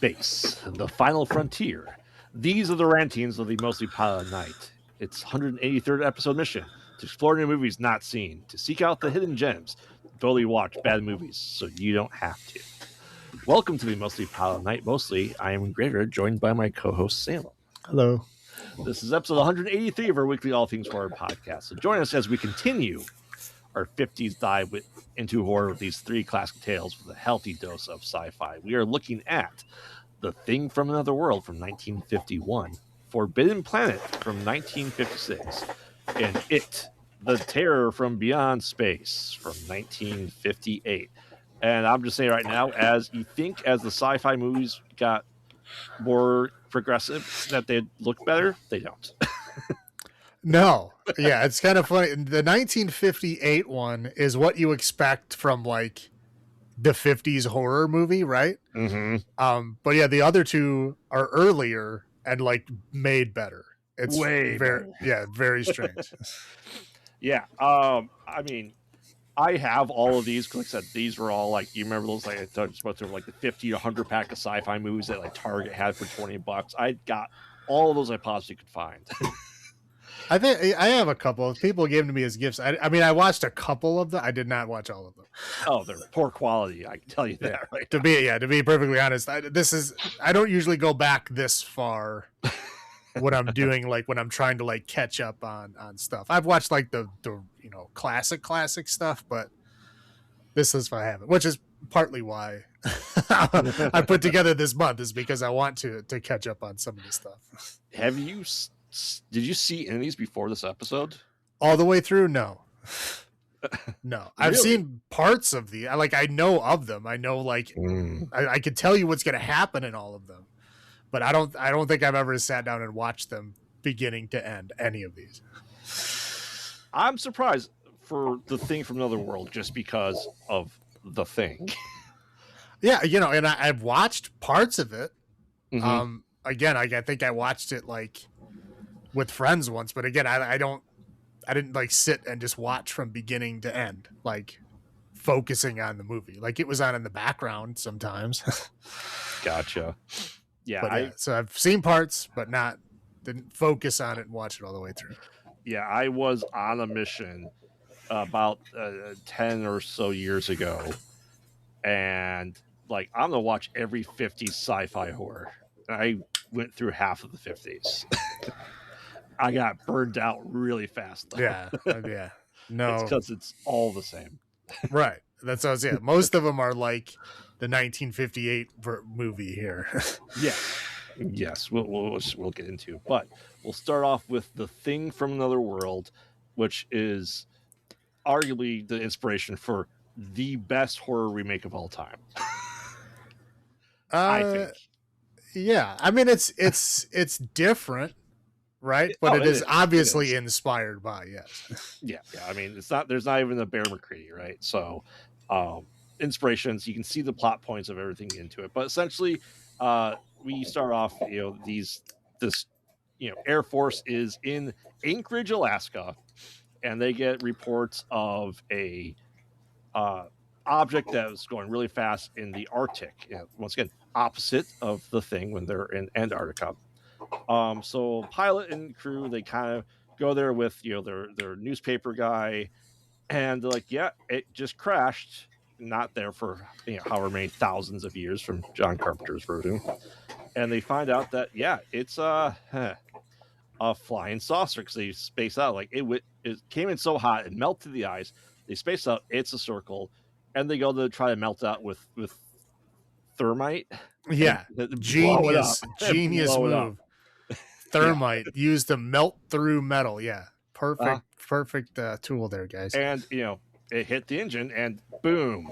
Space, the final frontier. These are the rantings of the Mostly Pilot Night. Its 183rd episode mission to explore new movies not seen, to seek out the hidden gems, to totally watch bad movies so you don't have to. Welcome to the Mostly Pilot Night. Mostly, I am Gregor, joined by my co-host Salem. Hello. This is episode 183 of our weekly All Things Horror podcast. So join us as we continue our 50s dive into horror with these three classic tales with a healthy dose of sci-fi. We are looking at The Thing from Another World from 1951, Forbidden Planet from 1956, and It, The Terror from Beyond Space from 1958. And I'm just saying right now, as the sci-fi movies got more progressive, that they'd look better, they don't. No. Yeah, it's kind of funny. The 1958 one is what you expect from like the 50s horror movie, right? Mm-hmm. But yeah, the other two are earlier and like made better. It's way very better. Yeah, very strange. Yeah. I mean, I have all of these. Like I said, these were all like, you remember those, like I talked about, like the 50 to 100 pack of sci-fi movies that like Target had for $20. I got all of those I possibly could find. I think I have a couple of people gave them to me as gifts. I mean, I watched a couple of them. I did not watch all of them. Oh, they're poor quality. I can tell you that. Right to be perfectly honest, I don't usually go back this far when I'm doing like when I'm trying to like catch up on stuff. I've watched like the classic stuff, but this is what I haven't, which is partly why I put together this month, is because I want to catch up on some of this stuff. Did you see any of these before this episode? All the way through? No. No. I've Really? seen parts of I know of them. I know I could tell you what's going to happen in all of them, but I don't think I've ever sat down and watched them beginning to end, any of these. I'm surprised for The Thing from Another World just because of The Thing. Yeah, and I've watched parts of it. Mm-hmm. Again, I think I watched it like with friends once, but again, I didn't like sit and just watch from beginning to end, like focusing on the movie. Like it was on in the background sometimes. Gotcha. Yeah, but so I've seen parts, but didn't focus on it and watch it all the way through. Yeah, I was on a mission about 10 or so years ago, and like I'm gonna watch every 50s sci-fi horror. I went through half of the 50s. I got burned out really fast, though. Yeah. No, it's because it's all the same. Right. That's what I was saying. Most of them are like the 1958 movie here. Yeah. Yes, we'll get into, but we'll start off with The Thing from Another World, which is arguably the inspiration for the best horror remake of all time. I think. Yeah, I mean it's different, right? But it is obviously inspired by, yes. Yeah. I mean, there's not even a Bear McCready, right? So, inspirations, you can see the plot points of everything into it, but essentially, we start off, this Air Force is in Anchorage, Alaska, and they get reports of a object that was going really fast in the Arctic. Once again, opposite of The Thing when they're in Antarctica. So pilot and crew, they kind of go there with their newspaper guy, and they're like, yeah, it just crashed. Not there for however many thousands of years from John Carpenter's version. And they find out that it's a flying saucer, because they space out like it came in so hot it melted the ice. They space out, it's a circle, and they go to try to melt it out with thermite. Yeah, genius move. Thermite used to melt through metal. Yeah, perfect tool there, guys. And it hit the engine, and boom.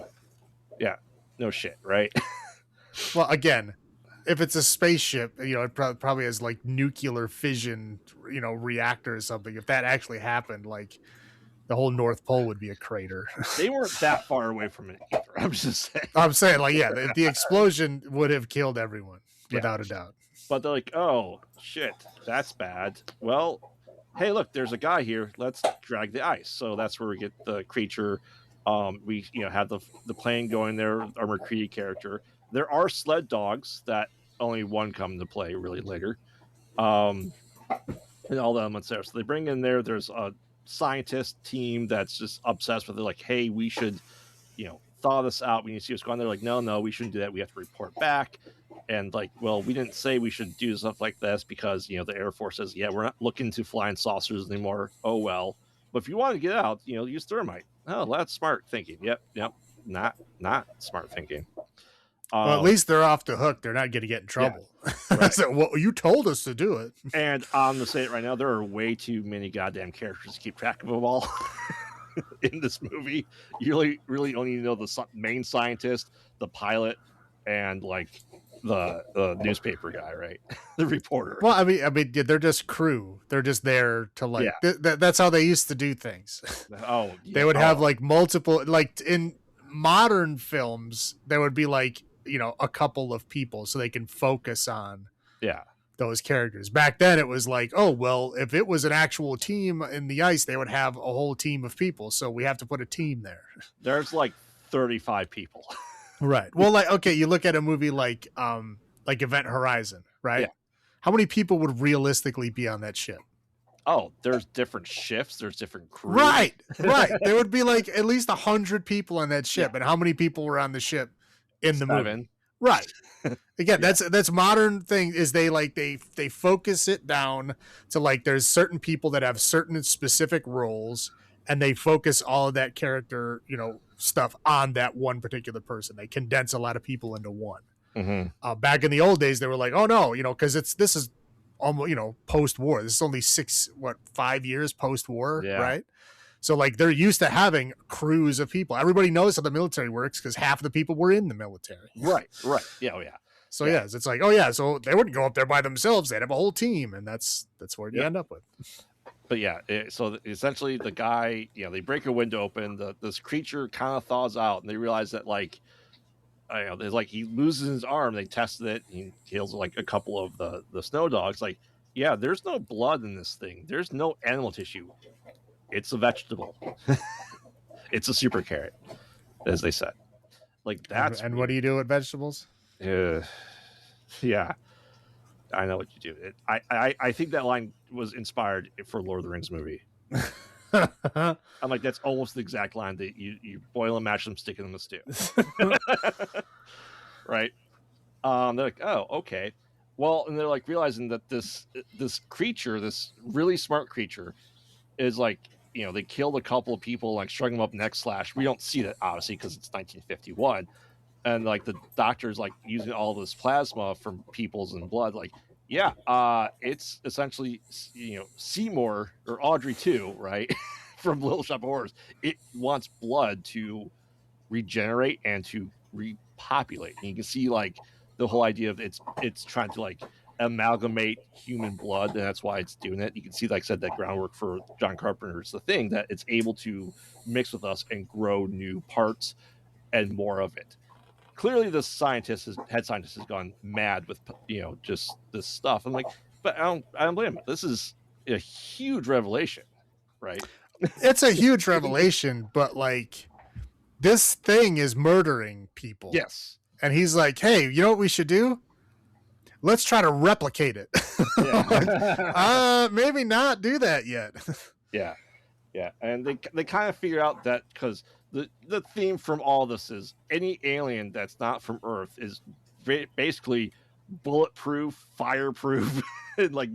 Yeah, no shit, right? Well, again, if it's a spaceship, it probably has like nuclear fission, reactor or something. If that actually happened, like the whole North Pole would be a crater. They weren't that far away from it either. I'm just saying. I'm saying, like, yeah, the explosion would have killed everyone without a doubt. But they're like, oh shit, that's bad. Well, hey, look, there's a guy here. Let's drag the ice. So that's where we get the creature. We have the plane going there. Our McCready character. There are sled dogs that only one come into play really later. Um, and all the elements there. So they bring in there. There's a scientist team that's just obsessed with it. Like, hey, we should, thaw this out. We need to see what's going on. They're like, no, we shouldn't do that. We have to report back. And like, well, we didn't say we should do stuff like this because the Air Force says, yeah, we're not looking to flying saucers anymore. Oh well. But if you want to get out, use thermite. Oh, that's smart thinking. Yep. Not smart thinking. Well, at least they're off the hook. They're not going to get in trouble. Yeah, right. So, well, you told us to do it. And I'm going to say it right now, there are way too many goddamn characters to keep track of them all in this movie. You really only know the main scientist, the pilot, and like the newspaper guy, right? The reporter. Well, I mean, they're just crew. They're just there to like. Yeah. That's how they used to do things. Oh, yeah. They would have like multiple, like in modern films, there would be like a couple of people so they can focus on those characters. Back then, it was like, oh well, if it was an actual team in the ice, they would have a whole team of people. So we have to put a team there. There's like 35 people. Right. Well, like, okay, you look at a movie like Event Horizon, right? Yeah. How many people would realistically be on that ship? Oh, there's different shifts. There's different crews. Right. There would be like at least 100 people on that ship. Yeah. And how many people were on the ship in the movie? Right. Again, that's modern thing is they focus it down to like there's certain people that have certain specific roles and they focus all of that character, stuff on that one particular person. They condense a lot of people into one. Mm-hmm. Back in the old days, they were like, oh no, because this is almost, post-war. This is only 5 years post-war, right? So like they're used to having crews of people. Everybody knows how the military works because half of the people were in the military. Right. Yeah, oh yeah. So yes, it's like, oh yeah, so they wouldn't go up there by themselves. They'd have a whole team, and that's where you end up with. But yeah, so essentially the guy, they break a window open. This creature kind of thaws out, and they realize that like, there's like he loses his arm. They tested it. He kills like a couple of the snow dogs. Like, yeah, there's no blood in this thing. There's no animal tissue. It's a vegetable. It's a super carrot, as they said. Like that's. And what do you do with vegetables? Yeah. I know what you do. I think that line was inspired for Lord of the Rings movie. I'm like, that's almost the exact line that you boil and mash them, stick it in the stew. Right? They're like, oh, okay. Well, and they're like realizing that this creature, this really smart creature, is like, they killed a couple of people, like strung them up neck slash. We don't see that obviously because it's 1951. And like the doctor's like using all this plasma from people's and blood, like, it's essentially, Seymour or Audrey 2, right? From Little Shop of Horrors. It wants blood to regenerate and to repopulate. And you can see like the whole idea of it's trying to like amalgamate human blood, and that's why it's doing it. You can see, like I said, that groundwork for John Carpenter's The Thing, that it's able to mix with us and grow new parts and more of it. Clearly, the head scientist has gone mad with just this stuff. I'm like, but I don't blame him. This is a huge revelation, right? It's a huge revelation, but like this thing is murdering people. Yes, and he's like, hey, you know what we should do? Let's try to replicate it. Yeah. Maybe not do that yet. Yeah, and they kind of figure out that because. The theme from all this is any alien that's not from Earth is basically bulletproof, fireproof, and like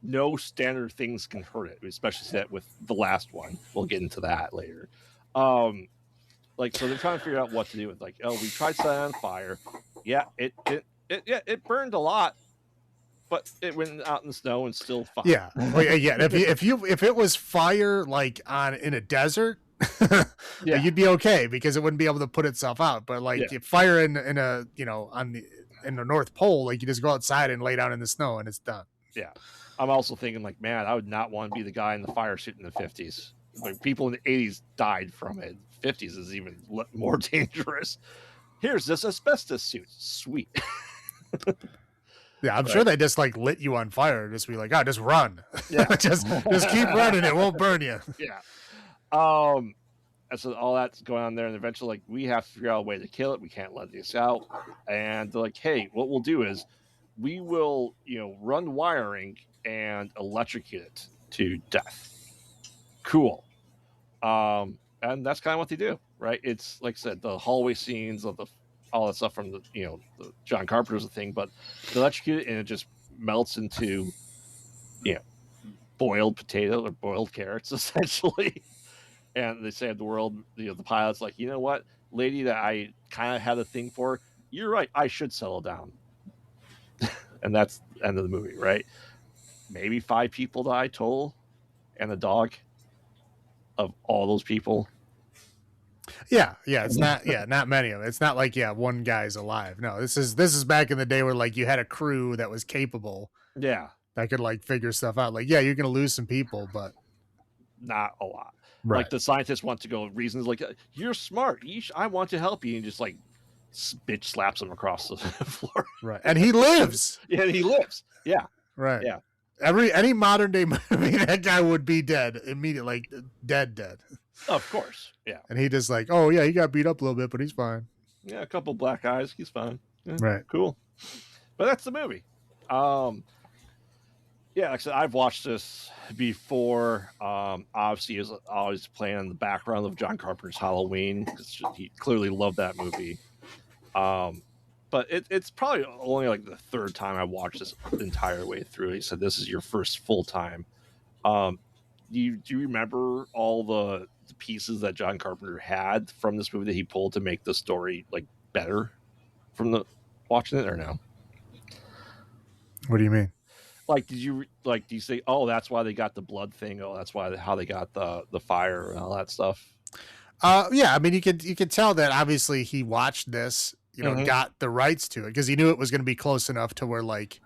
no standard things can hurt it. Especially that with the last one. We'll get into that later. Like so they're trying to figure out what to do with like, oh, we tried setting it on fire. Yeah, it burned a lot, but it went out in the snow and still fine. Yeah, well, yeah. If it was fire like in a desert. You'd be okay because it wouldn't be able to put itself out. But like if fire in a in the North Pole, like you just go outside and lay down in the snow and it's done. Yeah, I'm also thinking like, man, I would not want to be the guy in the fire suit in the 50s. Like people in the 80s died from it. 50s is even more dangerous. Here's this asbestos suit, sweet. Yeah, I'm sure they just like lit you on fire. Just be like, just run. Yeah, just keep running. It won't burn you. Yeah. And so all that's going on there, and eventually, like, we have to figure out a way to kill it. We can't let this out. And they're like, hey, what we'll do is we will, run wiring and electrocute it to death. Cool. And that's kind of what they do, right? It's like I said, the hallway scenes of all that stuff from the John Carpenter's thing, but they electrocute it and it just melts into, boiled potato or boiled carrots essentially. And they save the world. The pilot's like, you know what, lady that I kind of had a thing for, you're right, I should settle down. And that's the end of the movie, right? Maybe 5 people die total, and a dog of all those people. Yeah, it's not not many of it. It's not like one guy's alive. No, this is back in the day where like you had a crew that was capable. Yeah, that could like figure stuff out. Like, you're gonna lose some people, but not a lot. Right. Like the scientists want to go reasons like, you're smart, I want to help you, and just like bitch slaps him across the floor. Right, and he lives. Yeah, he lives. Yeah, right. Yeah, any modern day movie, that guy would be dead immediately, like dead. Of course. Yeah. And he just like, oh yeah, he got beat up a little bit, but he's fine. Yeah, a couple black eyes, he's fine. Yeah, right. Cool. But that's the movie. Yeah, like I said, I've watched this before. Obviously, is always playing in the background of John Carpenter's Halloween because he clearly loved that movie. But it's probably only like the 3rd time I watched this entire way through. He said this is your first full time. Do you remember all the pieces that John Carpenter had from this movie that he pulled to make the story like better from the watching it, or no? What do you mean? Like, do you say, oh, that's why they got the blood thing? Oh, that's how they got the fire and all that stuff. Yeah, I mean, you can tell that obviously he watched this, got the rights to it because he knew it was going to be close enough to where like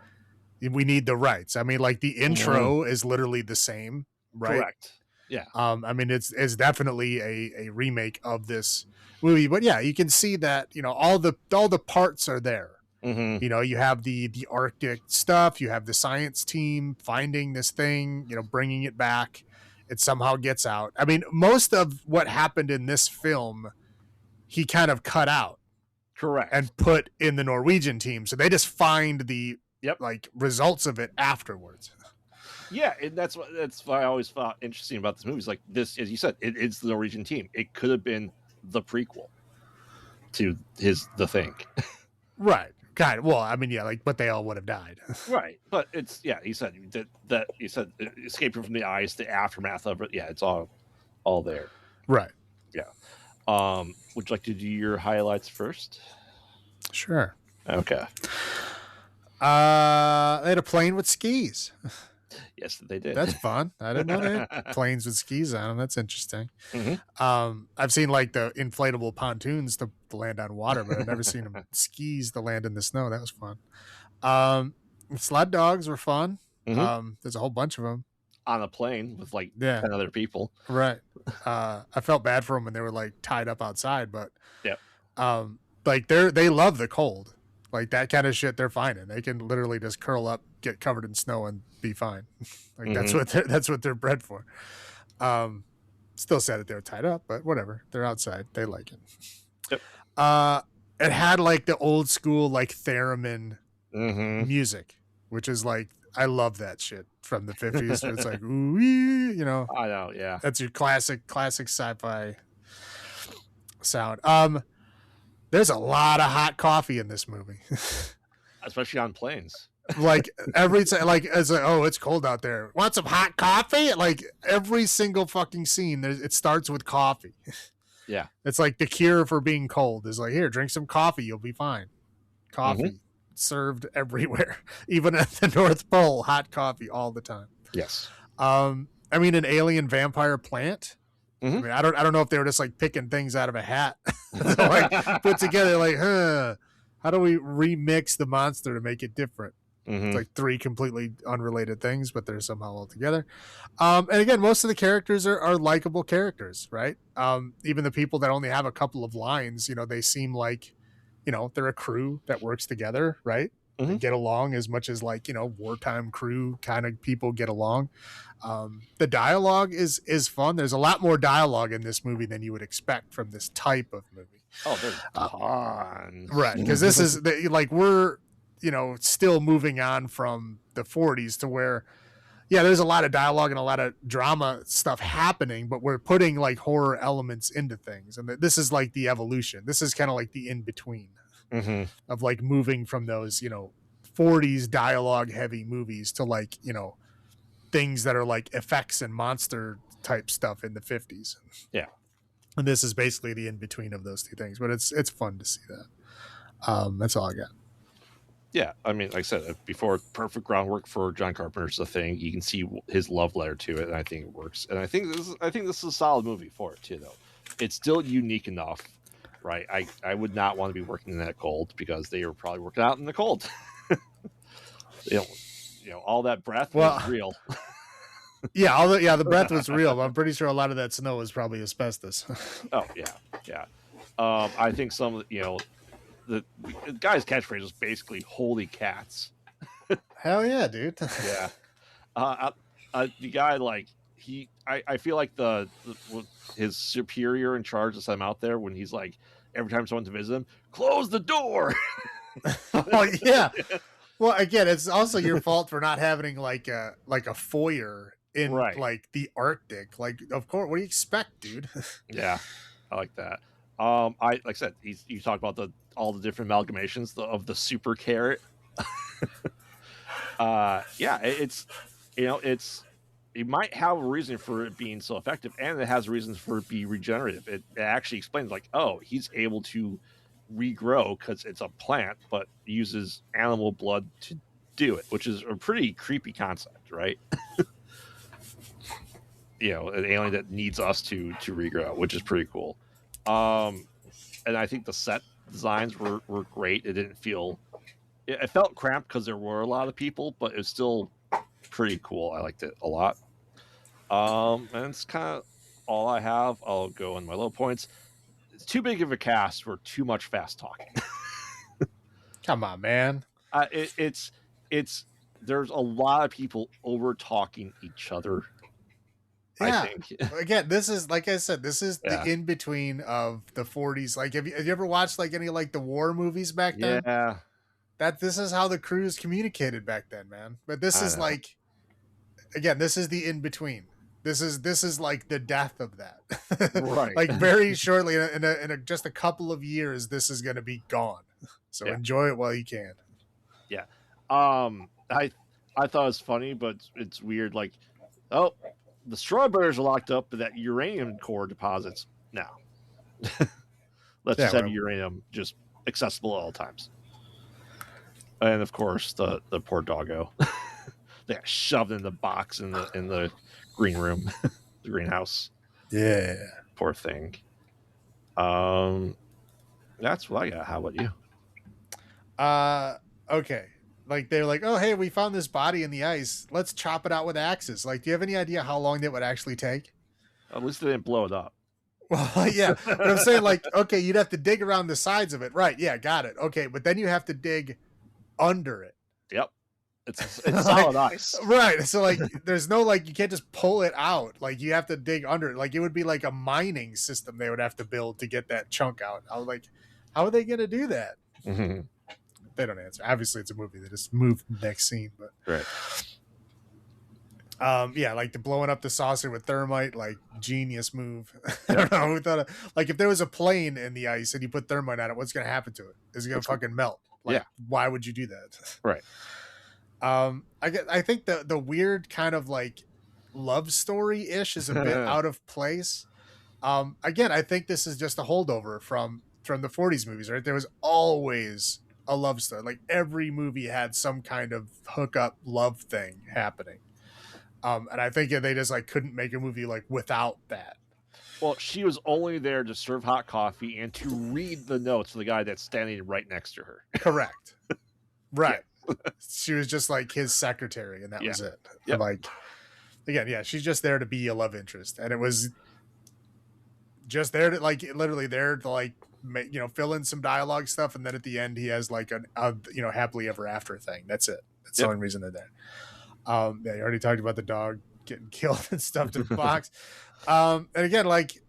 we need the rights. I mean, like the intro is literally the same, right? Correct. Yeah. I mean, it's definitely a remake of this movie, but yeah, you can see that all the parts are there. Mm-hmm. You have the Arctic stuff, you have the science team finding this thing, bringing it back. It somehow gets out. I mean, most of what happened in this film, he kind of cut out. Correct. And put in the Norwegian team. So they just find the like results of it afterwards. Yeah, and that's what I always found interesting about this movie. Is like this, as you said, it's the Norwegian team. It could have been the prequel to The Thing. Right. God, well, I mean, yeah, like, but they all would have died. Right. But it's, he said that he said escaping from the ice, the aftermath of it. Yeah, it's all there. Right. Yeah. Would you like to do your highlights first? Sure. Okay. They had a plane with skis. Yes, they did. That's fun. I didn't know they had planes with skis on them. That's interesting. Mm-hmm. I've seen like the inflatable pontoons to land on water, but I've never seen them skis to land in the snow. That was fun. Sled dogs were fun. Mm-hmm. There's a whole bunch of them on a plane with like 10 other people. Right. I felt bad for them when they were like tied up outside, but like they love the cold. Like that kind of shit they're fine in. They can literally just curl up, get covered in snow, and be fine. Like that's what they're bred for. Still sad that they were tied up, but whatever. They're outside. They like it. Yep. It had like the old school like theremin music, which is like I love that shit from the 50s. It's like ooh, I know, yeah. That's your classic sci-fi sound. There's a lot of hot coffee in this movie. Especially on planes. Like every time, like it's like, oh, it's cold out there. Want some hot coffee? Like every single fucking scene, it starts with coffee. Yeah, it's like the cure for being cold. Is like, here, drink some coffee, you'll be fine. Coffee served everywhere, even at the North Pole. Hot coffee all the time. Yes. I mean, an alien vampire plant. I mean, I don't know if they were just like picking things out of a hat, like put together. Like, how do we remix the monster to make it different? It's like 3 completely unrelated things, but they're somehow all together. And again, most of the characters are likable characters, right? Even the people that only have a couple of lines, they seem like, they're a crew that works together, right? They get along as much as like, wartime crew kind of people get along. The dialogue is fun. There's a lot more dialogue in this movie than you would expect from this type of movie. Oh, there's tons. Right. Because this is like we're still moving on from the 40s to where, yeah, there's a lot of dialogue and a lot of drama stuff happening, but we're putting like horror elements into things. And this is like the evolution. This is kind of like the in between of like moving from those, 40s dialogue heavy movies to like, things that are like effects and monster type stuff in the 50s. Yeah. And this is basically the in between of those two things, but it's fun to see that. That's all I got. Yeah, I mean, like I said before, perfect groundwork for John Carpenter's The Thing. You can see his love letter to it, and I think it works. And I think this is a solid movie for it too, though. It's still unique enough, right? I would not want to be working in that cold because they were probably working out in the cold. All that breath was real. Yeah, the breath was real. But I'm pretty sure a lot of that snow was probably asbestos. Oh yeah. I think some the guy's catchphrase was basically "Holy cats." Hell yeah, dude. Yeah. The guy, like, I feel like his superior in charge to send him out there when he's like, every time someone to visit him, close the door. Oh yeah. Well, again, it's also your fault for not having like a foyer in like the Arctic. Like, of course, what do you expect, dude? Yeah, I like that. Like I said, you talk about all the different amalgamations of the super carrot. Yeah, it's it might have a reason for it being so effective, and it has reasons for it be regenerative. It actually explains like, oh, he's able to regrow because it's a plant, but uses animal blood to do it, which is a pretty creepy concept, right? An alien that needs us to regrow, which is pretty cool. And I think the set designs were great. It didn't feel, it felt cramped because there were a lot of people, but it's still pretty cool. I liked it a lot. And it's kind of all I have. I'll go on my low points. It's too big of a cast for too much fast talking. Come on, man. It's there's a lot of people over talking each other. Yeah. I think. Again, this is, like I said, this is the in between of the 40s. Like, have you ever watched like any like the war movies back then? Yeah. This is how the crews communicated back then, man. But this is like, again, this is the in between. This is like the death of that. Right. Like very shortly in just a couple of years, this is going to be gone. So enjoy it while you can. Yeah. I thought it was funny, but it's weird. Like, oh, the strawberries are locked up in that uranium core deposits now. Let's just have uranium just accessible at all times. And of course, the poor doggo. They got shoved in the box in the green room, the greenhouse. Yeah, poor thing. That's what I got. How about you? Okay. Like, they're like, oh, hey, we found this body in the ice. Let's chop it out with axes. Like, do you have any idea how long that would actually take? At least they didn't blow it up. Well, yeah. But I'm saying, like, okay, you'd have to dig around the sides of it. Right. Yeah, got it. Okay. But then you have to dig under it. Yep. It's solid ice. Right. So, like, there's no, like, you can't just pull it out. Like, you have to dig under it. Like, it would be like a mining system they would have to build to get that chunk out. I was like, how are they going to do that? Mm-hmm. They don't answer. Obviously, it's a movie. They just move to the next scene. But yeah, like the blowing up the saucer with thermite, like genius move. I don't know who thought of, like, if there was a plane in the ice and you put thermite on it, what's going to happen to it? Is it going to fucking melt? Like, why would you do that? Right. I think the weird kind of like love story ish is a bit out of place. Again, I think this is just a holdover from the 40s movies, right? There was always a love story. Like, every movie had some kind of hookup love thing happening. And I think they just like couldn't make a movie like without that. Well, she was only there to serve hot coffee and to read the notes to the guy that's standing right next to her. Correct. Right. She was just like his secretary, and that was it. Yep. Like, again, yeah, she's just there to be a love interest, and it was just there to, like, literally there to, like, fill in some dialogue stuff, and then at the end he has like a happily ever after thing. That's it. That's the only reason they're there. Yeah, you already talked about the dog getting killed and stuffed in a box. And again, like,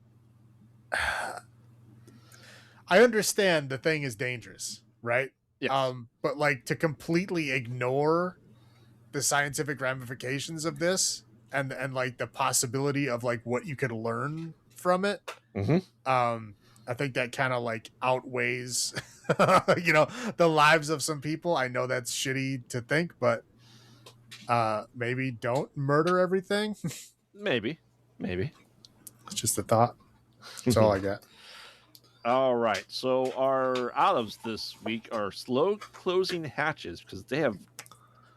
I understand the thing is dangerous, right? Yes. But like to completely ignore the scientific ramifications of this and like the possibility of like what you could learn from it. Mm-hmm. I think that kind of like outweighs the lives of some people. I know that's shitty to think, but maybe don't murder everything. Maybe. It's just a thought. That's all I got. All right. So our olives this week are slow closing hatches because they have,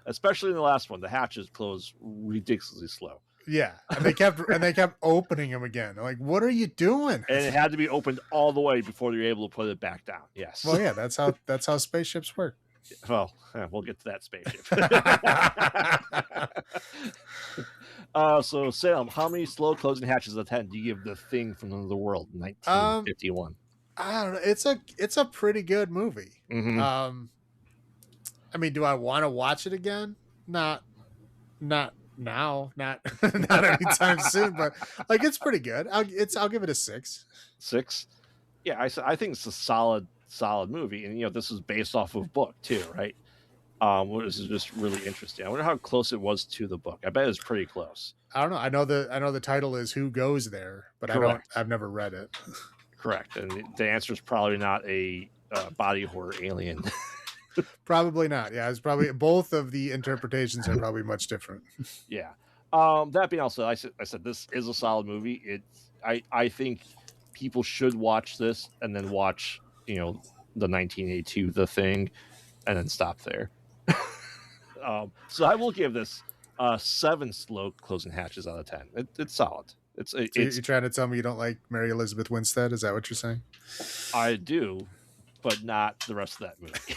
especially in the last one, the hatches close ridiculously slow. Yeah, and they kept opening them again. They're like, what are you doing? And it had to be opened all the way before you're able to put it back down. Yes. Well, yeah, that's how spaceships work. Well, we'll get to that spaceship. So Salem, how many slow closing hatches out of 10 do you give The Thing from Another World, 1951? I don't know. It's a pretty good movie. Mm-hmm. I mean, do I want to watch it again? Not now, not not anytime soon. But like, it's pretty good. I'll give it a 6. 6? Yeah, I think it's a solid movie, and this is based off of a book too, right? Which is just really interesting. I wonder how close it was to the book. I bet it was pretty close. I don't know. I know the title is Who Goes There, but Correct. I've never read it. Correct, and the answer is probably not a body horror alien. Probably not. Yeah, it's probably both of the interpretations are probably much different. Yeah. That being also, I said this is a solid movie. I think people should watch this and then watch the 1982 The Thing, and then stop there. So I will give this 7 slow closing hatches out of 10. It's solid. You're trying to tell me you don't like Mary Elizabeth Winstead? Is that what you're saying? I do, but not the rest of that movie.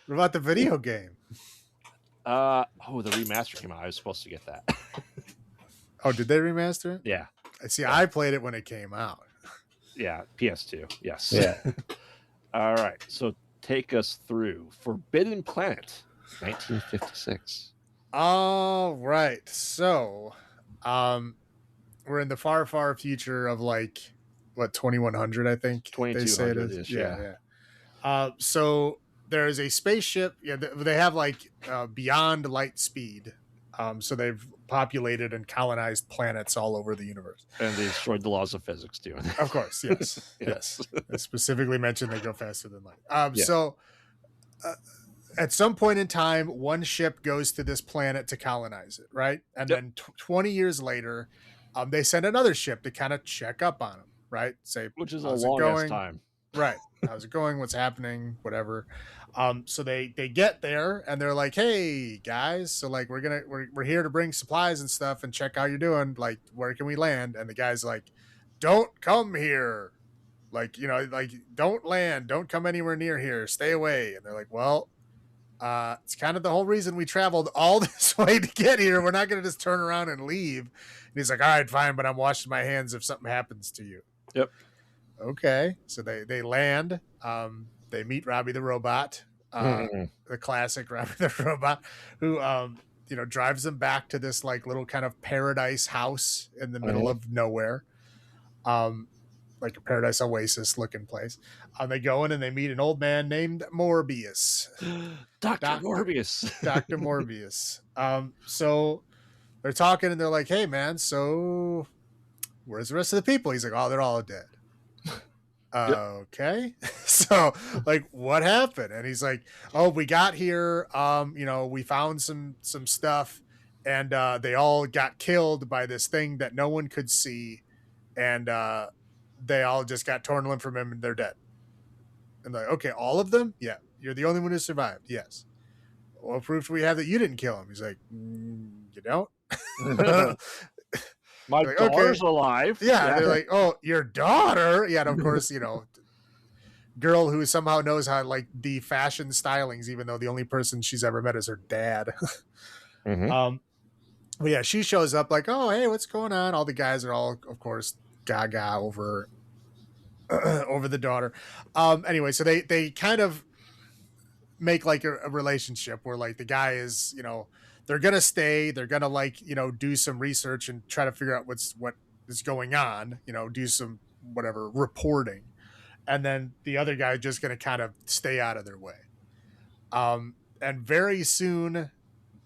What about the video game? The remaster came out. I was supposed to get that. Oh, did they remaster it? Yeah. See, I played it when it came out. Yeah, PS2. Yes. Yeah. All right. So take us through Forbidden Planet, 1956. All right. So, we're in the far, far future of like what 2100, I think they say it is. Yeah. So there's a spaceship. Yeah, they have like beyond light speed. So they've populated and colonized planets all over the universe. And they destroyed the laws of physics too. Of course, yes. Yes. They specifically mentioned they go faster than light. So at some point in time, one ship goes to this planet to colonize it, right? And then 20 years later, they send another ship to kind of check up on them, right? Say, which is a long time. Right. How's it going? What's happening? Whatever. So they get there and they're like, hey guys, so like we're here to bring supplies and stuff and check how you're doing. Like, where can we land? And the guy's like, don't come here. Like, like don't land, don't come anywhere near here, stay away. And they're like, well, it's kind of the whole reason we traveled all this way to get here. We're not going to just turn around and leave. And he's like, all right, fine, but I'm washing my hands if something happens to you. Yep. Okay. So they land. They meet Robbie the Robot, the classic Robbie the Robot, who drives them back to this like little kind of paradise house in the middle of nowhere. Like a paradise oasis looking place. They go in and they meet an old man named Morbius. Dr. Morbius. Dr. Morbius. So they're talking and they're like, hey man, so where's the rest of the people? He's like, oh, they're all dead. Okay. So like what happened? And he's like, oh, we got here, we found some stuff and they all got killed by this thing that no one could see. And they all just got torn limb from him and they're dead. And they're like, okay, all of them? Yeah. You're the only one who survived. Yes. What proof do we have that you didn't kill him? He's like, you don't? My like, daughter's alive. Yeah. They're like, oh, your daughter? Yeah. And of course, girl who somehow knows how like the fashion stylings, even though the only person she's ever met is her dad. But yeah, she shows up like, oh, hey, what's going on? All the guys are all, of course, gaga over the daughter. Anyway, so they kind of make like a relationship where like the guy is, they're gonna stay, they're gonna like do some research and try to figure out what is going on, do some whatever reporting, and then the other guy just going to kind of stay out of their way. And very soon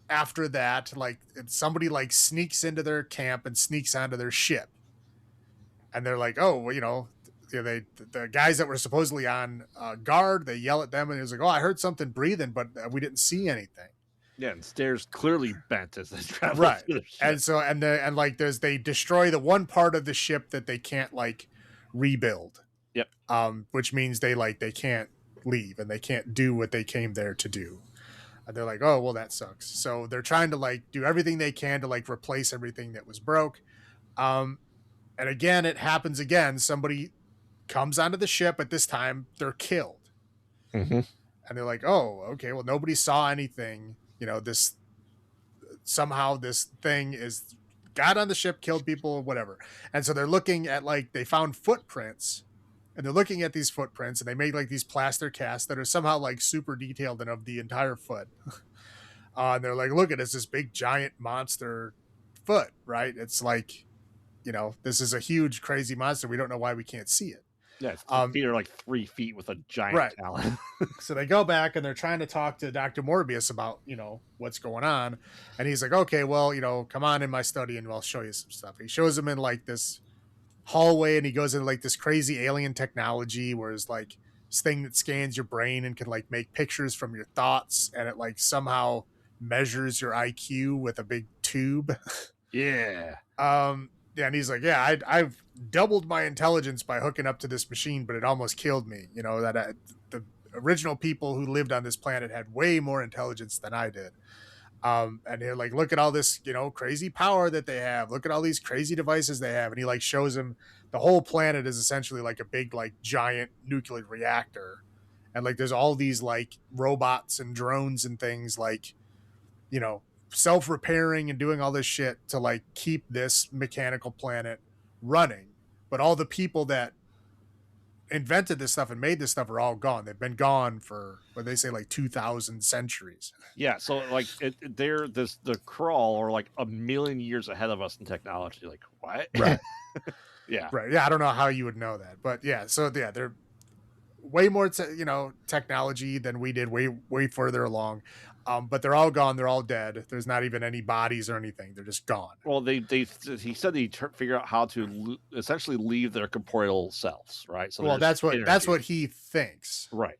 after that, like somebody like sneaks into their camp and sneaks onto their ship, and they're like, oh, well, the guys that were supposedly on guard, they yell at them, and he was like, oh, I heard something breathing, but we didn't see anything. Yeah, and stairs clearly bent as they travel Right. through the ship. And so they destroy the one part of the ship that they can't like rebuild. Yep. Which means they can't leave and they can't do what they came there to do. And they're like, oh, well, that sucks. So they're trying to like do everything they can to like replace everything that was broke. And again, it happens again. Somebody comes onto the ship, but this time they're killed. Mm-hmm. And they're like, oh, okay, well, nobody saw anything. Somehow this thing got on the ship, killed people, whatever. And so they're looking at they found footprints, and they're looking at these footprints, and they made like these plaster casts that are somehow like super detailed and of the entire foot. And they're like, look at this big giant monster foot, right? It's like, this is a huge crazy monster. We don't know why we can't see it. Yeah, feet are like 3 feet with a giant talon. So they go back and they're trying to talk to Dr. Morbius about, what's going on. And he's like, okay, well, come on in my study and I'll show you some stuff. He shows him in like this hallway, and he goes into like this crazy alien technology where it's like this thing that scans your brain and can like make pictures from your thoughts. And it like somehow measures your IQ with a big tube. Yeah. Yeah, and he's like, yeah, I've doubled my intelligence by hooking up to this machine, but it almost killed me. The original people who lived on this planet had way more intelligence than I did. And they're like, look at all this, crazy power that they have. Look at all these crazy devices they have. And he like shows him the whole planet is essentially like a big, like giant nuclear reactor. And like, there's all these like robots and drones and things like, self-repairing and doing all this shit to like keep this mechanical planet running. But all the people that invented this stuff and made this stuff are all gone. They've been gone for what they say like 2,000 centuries. Yeah, so like the crawl are like a million years ahead of us in technology. Like what? Right. Yeah. Right. Yeah, I don't know how you would know that, but yeah. So yeah, they're way more technology than we did. Way further along. But they're all gone. They're all dead. There's not even any bodies or anything. They're just gone. Well, he said he figure out how to essentially leave their corporeal selves, right? So that's what he thinks. Right.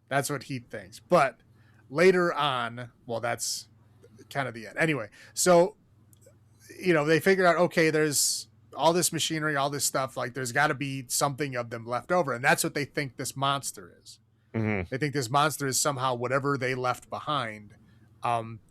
That's what he thinks. But later on, well, that's kind of the end. Anyway, so they figured out, okay, there's all this machinery, all this stuff. Like, there's got to be something of them left over, and that's what they think this monster is. Mm-hmm. They think this monster is somehow whatever they left behind.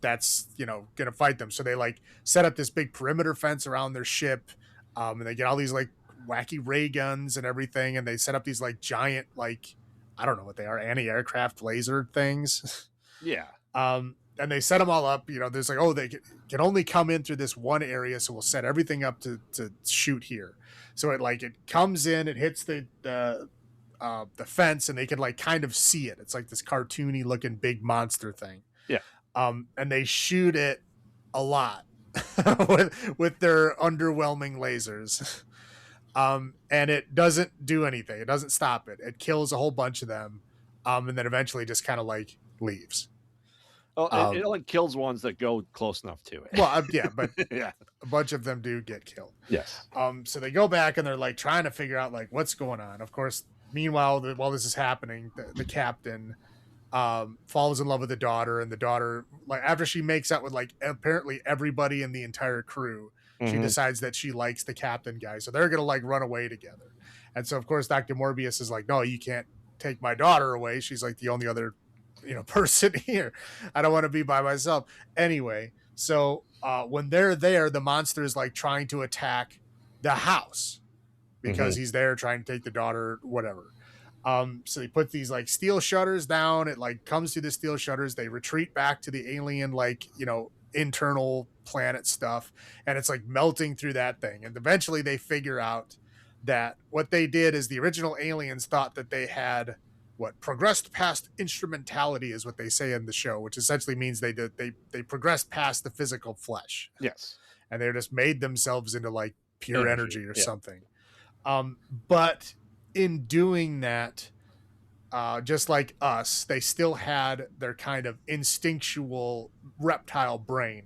That's gonna fight them. So they like set up this big perimeter fence around their ship, and they get all these like wacky ray guns and everything, and they set up these like giant like I don't know what they are, anti-aircraft laser things. Yeah. And they set them all up. There's like, oh, they can only come in through this one area, so we'll set everything up to shoot here. So it comes in, it hits the fence, and they can like kind of see it. It's like this cartoony looking big monster thing. Yeah. And they shoot it a lot with their underwhelming lasers. And it doesn't do anything. It doesn't stop it. It kills a whole bunch of them. And then eventually just kind of like leaves. Well, it like kills ones that go close enough to it. Well, yeah, but yeah, a bunch of them do get killed. Yes. So they go back and they're like trying to figure out like what's going on. Of course, meanwhile, while this is happening, the captain falls in love with the daughter, and the daughter, like after she makes out with like apparently everybody in the entire crew, she decides that she likes the captain guy. So they're gonna like run away together. And so of course Dr. Morbius is like, no, you can't take my daughter away. She's like the only other person here. I don't want to be by myself. Anyway, so when they're there, the monster is like trying to attack the house because he's there trying to take the daughter, whatever. So they put these like steel shutters down. It like comes through the steel shutters. They retreat back to the alien, like, internal planet stuff. And it's like melting through that thing. And eventually they figure out that what they did is the original aliens thought that they had progressed past instrumentality is what they say in the show, which essentially means they progressed past the physical flesh. Yes. And they just made themselves into like pure energy or something. But in doing that, just like us, they still had their kind of instinctual reptile brain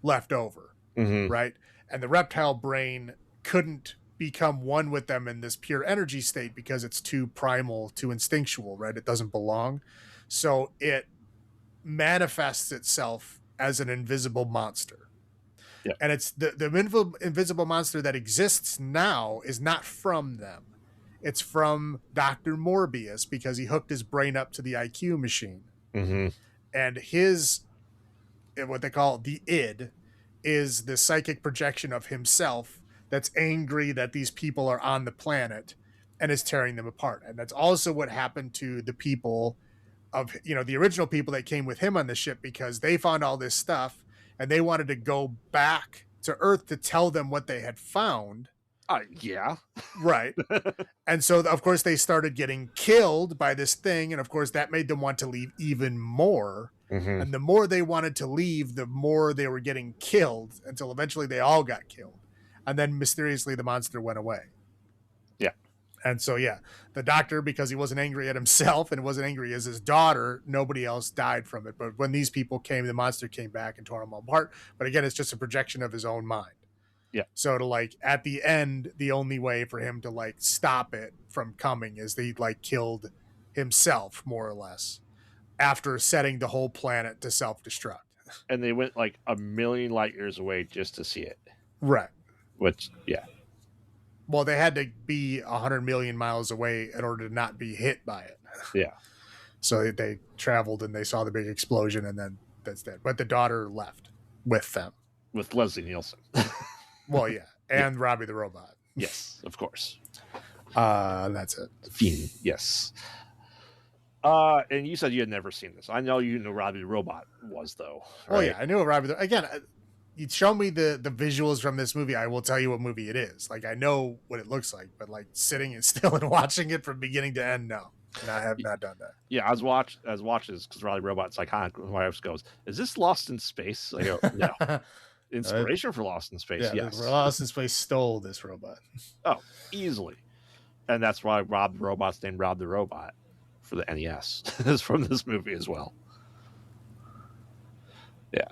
left over, Mm-hmm. right? And the reptile brain couldn't become one with them in this pure energy state because it's too primal, too instinctual, right? It doesn't belong. So it manifests itself as an invisible monster. Yeah. And it's the invisible monster that exists now is not from them. It's from Dr. Morbius because he hooked his brain up to the IQ machine. Mm-hmm. And his, what they call the id, is the psychic projection of himself that's angry that these people are on the planet and is tearing them apart. And that's also what happened to the people of, the original people that came with him on the ship, because they found all this stuff and they wanted to go back to Earth to tell them what they had found. Yeah. Right. And so, of course, they started getting killed by this thing. And of course, that made them want to leave even more. Mm-hmm. And the more they wanted to leave, the more they were getting killed, until eventually they all got killed. And then mysteriously the monster went away. Yeah. And so, yeah, the doctor, because he wasn't angry at himself and wasn't angry as his daughter, nobody else died from it. But when these people came, the monster came back and tore them all apart. But again, it's just a projection of his own mind. Yeah. So to, like, at the end, the only way for him to, like, stop it from coming is they, like, killed himself, more or less, after setting the whole planet to self-destruct. And they went like a million light years away just to see it. Right. Which, yeah. Well, they had to be 100 million miles away in order to not be hit by it. Yeah. So they traveled and they saw the big explosion, and then that's that. But the daughter left with them. With Leslie Nielsen. Well, yeah. And Robbie the Robot. Yes, of course. That's it. Fiend, yes. And you said you had never seen this. I know you know Robbie the Robot was, though. Right? Oh, yeah. I knew Robbie the... Again, you'd show me the visuals from this movie, I will tell you what movie it is. Like, I know what it looks like, but, like, sitting and still and watching it from beginning to end, no. And I have not done that. Yeah, I was watching this because Robbie the Robot's iconic. My wife goes, "Is this Lost in Space?" I go, "No." Inspiration for Lost in Space, yeah, yes. Lost in Space stole this robot. Oh, easily. And that's why Rob the Robot's named Rob the Robot for the NES is from this movie as well. Yeah.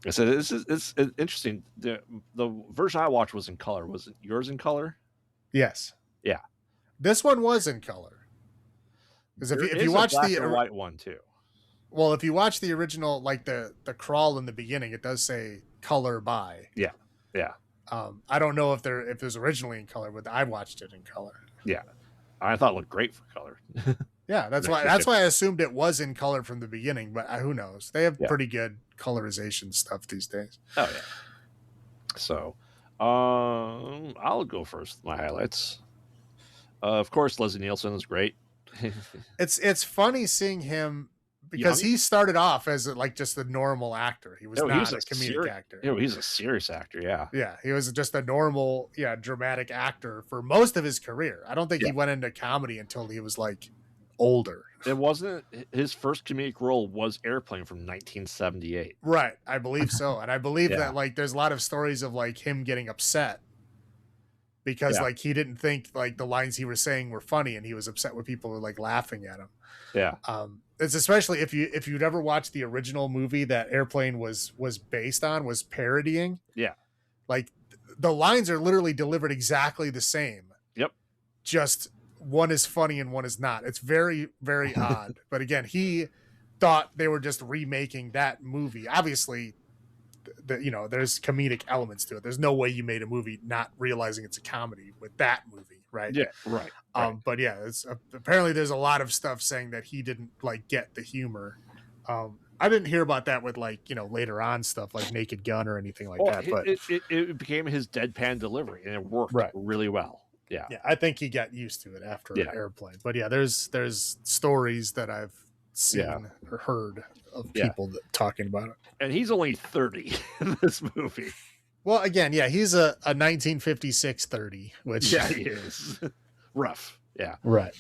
I said it's interesting. The version I watched was in color. Was it yours in color? Yes. Yeah. This one was in color. Because if you watch the white one too. Well, if you watch the original, like the crawl in the beginning, it does say color by. Yeah. Yeah. I don't know if it was originally in color, but I watched it in color. Yeah. I thought it looked great for color. Yeah, that's why I assumed it was in color from the beginning, but who knows? They have pretty good colorization stuff these days. Oh yeah. So, I'll go first. My highlights. Of course, Leslie Nielsen is great. It's funny seeing him because he started off as like just a normal actor. He was not a comedic actor. He's a serious actor. Yeah. Yeah. He was just a normal, dramatic actor for most of his career. I don't think he went into comedy until he was like older. It wasn't his first comedic role was Airplane from 1978. Right. I believe so. And I believe that like there's a lot of stories of like him getting upset because like he didn't think like the lines he was saying were funny, and he was upset when people were like laughing at him. Yeah. It's especially if you'd ever watched the original movie that Airplane was based on, was parodying. Yeah. Like the lines are literally delivered exactly the same. Yep. Just one is funny and one is not. It's very, very odd. But again, he thought they were just remaking that movie. Obviously, there's comedic elements to it. There's no way you made a movie not realizing it's a comedy with that movie, right? Yeah, right. But yeah, it's apparently there's a lot of stuff saying that he didn't like get the humor. I didn't hear about that with like later on stuff like Naked Gun or anything like that. But it became his deadpan delivery, and it worked really well. Yeah, I think he got used to it after Airplane. But yeah, there's stories that I've seen or heard of people talking about it. And he's only 30 in this movie. Well, again, he's a 1956 30, which he is rough. Yeah, right.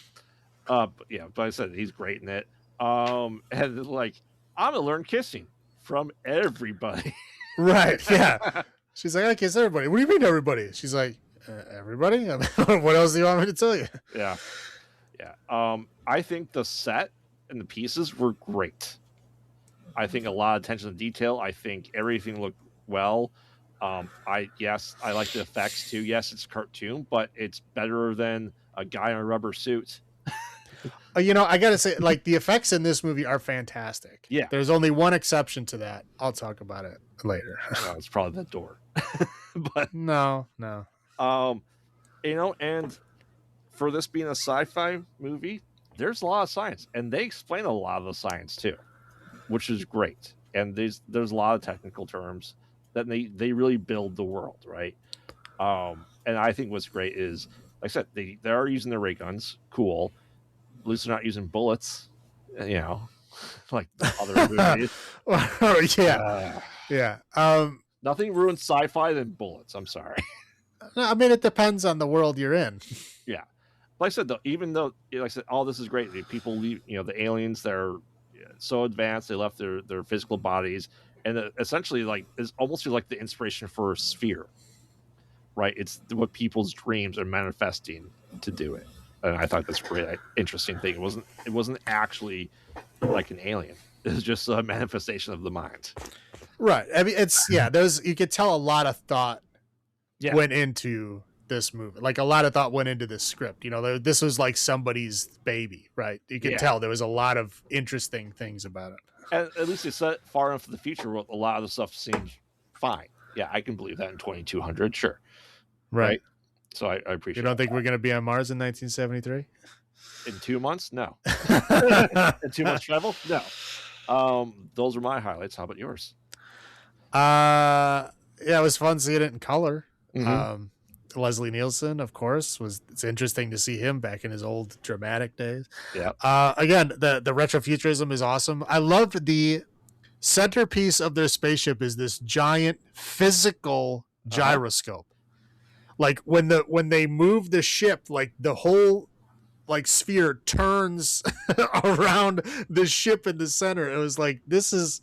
But I said he's great in it. And like I'm gonna learn kissing from everybody. Right. Yeah. She's like, I kiss everybody. What do you mean everybody? She's like, Everybody. I mean, what else do you want me to tell you? Yeah. I think the set and the pieces were great. I think a lot of attention to detail. I think everything looked well. I like the effects too. Yes, it's a cartoon, but it's better than a guy in a rubber suit. I gotta say, like, the effects in this movie are fantastic. Yeah. There's only one exception to that. I'll talk about it later. Well, it's probably that door. But no. And for this being a sci-fi movie, there's a lot of science, and they explain a lot of the science too, which is great. And there's a lot of technical terms that they really build the world, right? And I think what's great is, like I said, they are using their ray guns. Cool. At least they're not using bullets, like other movies. Yeah. Nothing ruins sci-fi than bullets. I'm sorry. I mean, it depends on the world you're in. Yeah. Like I said, though, even though, like I said, all this is great. People leave, the aliens, they're so advanced, they left their physical bodies, and essentially, like, it's almost like the inspiration for a sphere, right? It's what people's dreams are manifesting to do it. And I thought that's a really interesting thing. It wasn't actually like an alien. It was just a manifestation of the mind. Right. I mean, you could tell a lot of thought went into this movie. Like, a lot of thought went into this script. This was like somebody's baby, right? You could tell there was a lot of interesting things about it. And at least it's set far enough in the future where a lot of the stuff seems fine. Yeah, I can believe that in 2200, sure. Right? So I appreciate it. You don't think we're going to be on Mars in 1973? In 2 months? No. In 2 months travel? No. Those are my highlights. How about yours? It was fun seeing it in color. Mm-hmm. Leslie Nielsen, of course, it's interesting to see him back in his old dramatic days. Yeah. Again, the retrofuturism is awesome. I loved the centerpiece of their spaceship is this giant physical gyroscope. Like, when they move the ship, like, the whole, like, sphere turns around the ship in the center. It was like, this is,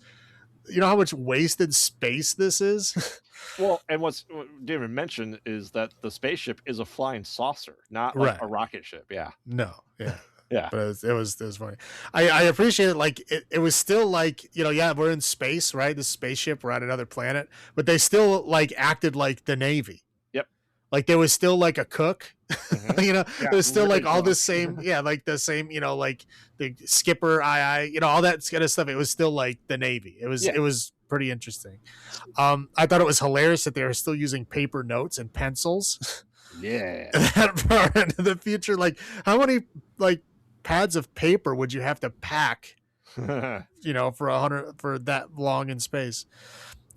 how much wasted space this is. Well, and what David mentioned is that the spaceship is a flying saucer, not like a rocket ship. Yeah. No. Yeah. Yeah. But it was funny. I appreciate it. Like, it was still like, we're in space, right? The spaceship, we're on another planet, but they still, like, acted like the Navy. Yep. Like, there was still, like, a cook, Mm-hmm. It was still like all the same. Yeah. Like the same, like the skipper, all that kind of stuff. It was still like the Navy. It was pretty interesting. I thought it was hilarious that they were still using paper notes and pencils. Yeah. That far into the future. Like, how many, like, pads of paper would you have to pack, for that long in space?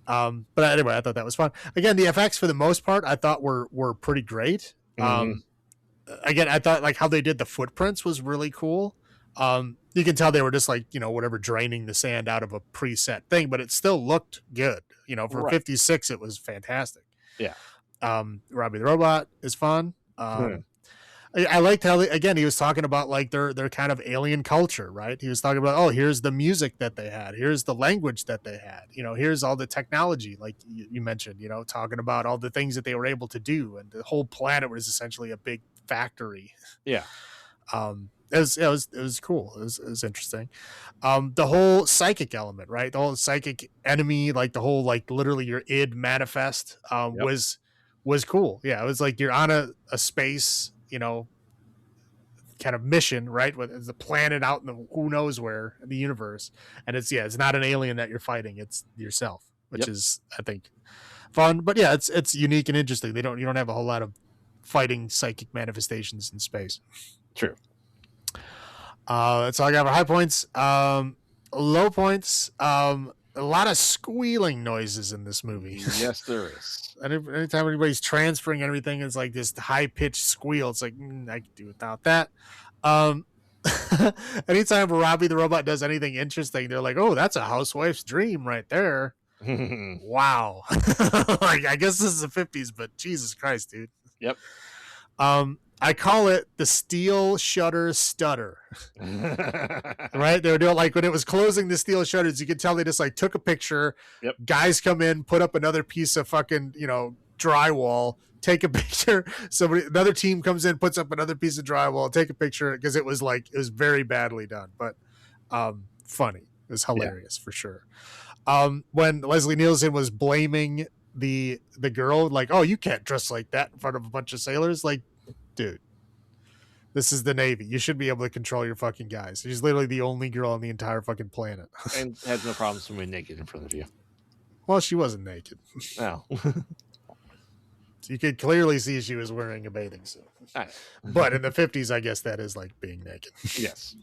But anyway, I thought that was fun. Again, the effects for the most part I thought were pretty great. Again, I thought, like, how they did the footprints was really cool. You can tell they were just, like, whatever, draining the sand out of a preset thing, but it still looked good. For 56, it was fantastic. Yeah. Robbie the Robot is fun. I liked how he was talking about, like, their kind of alien culture, right? He was talking about, here's the music that they had, here's the language that they had, here's all the technology, like you mentioned, talking about all the things that they were able to do, and the whole planet was essentially a big factory. Yeah. It was cool. It was interesting. The whole psychic element, right? The whole psychic enemy, like the whole, like, literally your id manifest, was cool. Yeah, it was like you're on a space, kind of mission, right? With the planet out in the who knows where in the universe, and it's not an alien that you're fighting; it's yourself, which is, I think, fun. But yeah, it's unique and interesting. You don't have a whole lot of fighting psychic manifestations in space. True. That's all I got for high points. Low points. A lot of squealing noises in this movie. Yes, there is. Anytime anybody's transferring everything, it's like this high-pitched squeal. It's like, I could do without that. Anytime Robbie the Robot does anything interesting, they're like, oh, that's a housewife's dream right there. Wow. Like, I guess this is the 50s, but Jesus Christ, dude. Yep. I call it the steel shutter stutter. Right? They were doing, like, when it was closing the steel shutters, you could tell they just, like, took a picture. Yep. Guys come in, put up another piece of fucking, drywall, take a picture. Another team comes in, puts up another piece of drywall, take a picture, because it was very badly done, but funny. It was hilarious for sure. When Leslie Nielsen was blaming the girl, like, oh, you can't dress like that in front of a bunch of sailors. Like, dude, this is the Navy. You should be able to control your fucking guys. She's literally the only girl on the entire fucking planet. And has no problem swimming naked in front of you. Well, she wasn't naked. No. You could clearly see she was wearing a bathing suit. But in the 50s, I guess that is like being naked. Yes.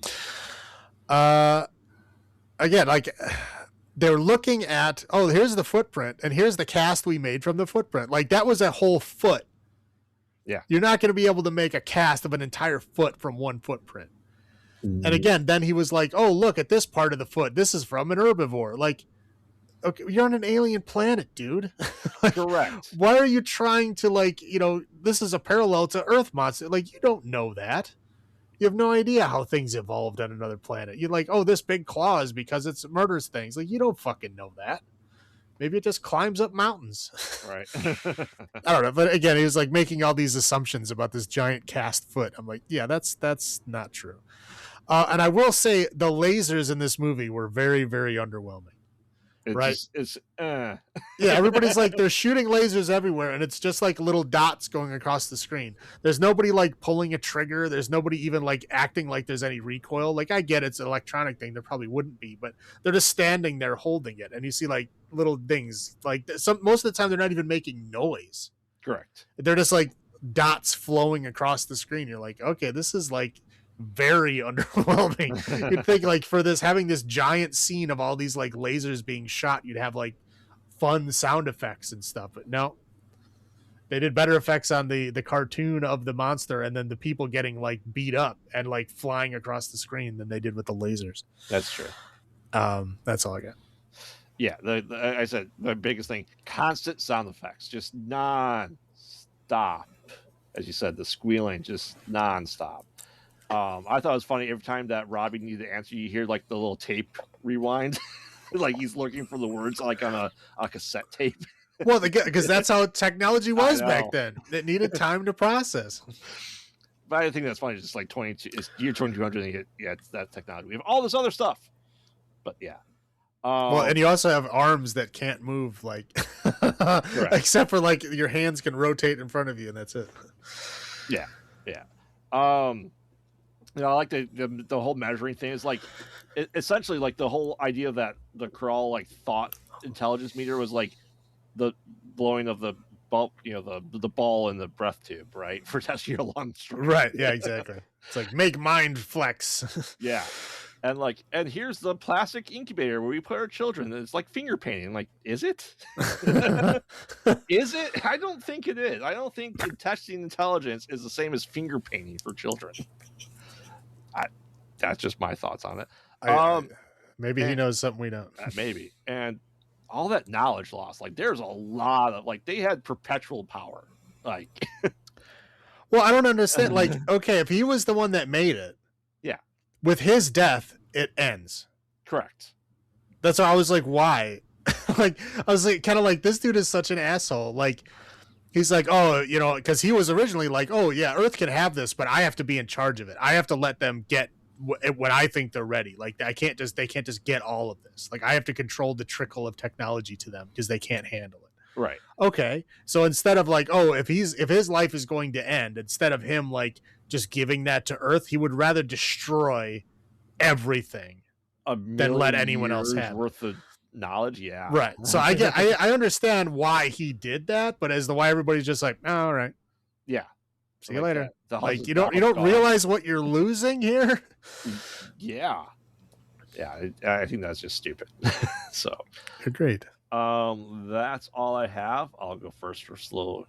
Again, like, they're looking at, oh, here's the footprint, and here's the cast we made from the footprint. Like, that was a whole foot. Yeah. You're not going to be able to make a cast of an entire foot from one footprint. And again, then he was like, oh, look at this part of the foot. This is from an herbivore. Like, okay, you're on an alien planet, dude. Like, correct. Why are you trying to, like, this is a parallel to Earth monster? Like, you don't know that. You have no idea how things evolved on another planet. You're like, oh, this big claw is because it murders things. Like, you don't fucking know that. Maybe it just climbs up mountains. Right. I don't know. But again, he was like making all these assumptions about this giant cast foot. I'm like, yeah, that's not true. And I will say the lasers in this movie were very, very underwhelming. Yeah, everybody's like, they're shooting lasers everywhere, and it's just like little dots going across the screen. There's nobody like pulling a trigger. There's nobody even like acting like there's any recoil. Like, I get it's an electronic thing. There probably wouldn't be, but they're just standing there holding it, and you see like little things. Like, most of the time, they're not even making noise. Correct. They're just like dots flowing across the screen. You're like, okay, this is like very underwhelming. You'd think like for having this giant scene of all these like lasers being shot, you'd have like fun sound effects and stuff, but no, they did better effects on the cartoon of the monster and then the people getting like beat up and like flying across the screen than they did with the lasers. That's true. That's all I got. Yeah, I said the biggest thing: constant sound effects, just non-stop. As you said, the squealing, just non-stop. I thought it was funny every time that Robbie needed to answer, you hear like the little tape rewind, like he's looking for the words like on a cassette tape. Well, because that's how technology was back then. It needed time to process. But I think that's funny. It's just like it's year 2200, and it's that technology. We have all this other stuff, but yeah. Well, and you also have arms that can't move, like except for like your hands can rotate in front of you, and that's it. Yeah. I like the whole measuring thing. Is like essentially like the whole idea that the crawl like thought intelligence meter was like the blowing of the bulb, the ball in the breath tube, right, for testing your lungs. Right. Yeah. Exactly. It's like make mind flex. Yeah. And here's the plastic incubator where we put our children. And it's like finger painting. Like, is it? Is it? I don't think it is. I don't think testing intelligence is the same as finger painting for children. That's just my thoughts on it. Maybe he knows something we don't. Maybe. And all that knowledge loss, like there's a lot of like they had perpetual power. Like, well, I don't understand. Like, okay, if he was the one that made it, yeah, with his death, it ends. Correct. That's why I was like, why? Like, I was like, kind of like, this dude is such an asshole. Like, he's like, oh, because he was originally like, oh yeah, Earth can have this, but I have to be in charge of it. I have to let them get when I think they're ready. Like, they can't just get all of this. Like, I have to control the trickle of technology to them because they can't handle it. Right. Okay. So instead of like, oh, if his life is going to end, instead of him like just giving that to Earth, he would rather destroy everything than let anyone else have worth of knowledge. Yeah. Right. So I understand why he did that, but as the why everybody's just like, oh, all right. Yeah. See you later. Like, you don't realize what you're losing here. Yeah. I think that's just stupid. So agreed. That's all I have. I'll go first for slow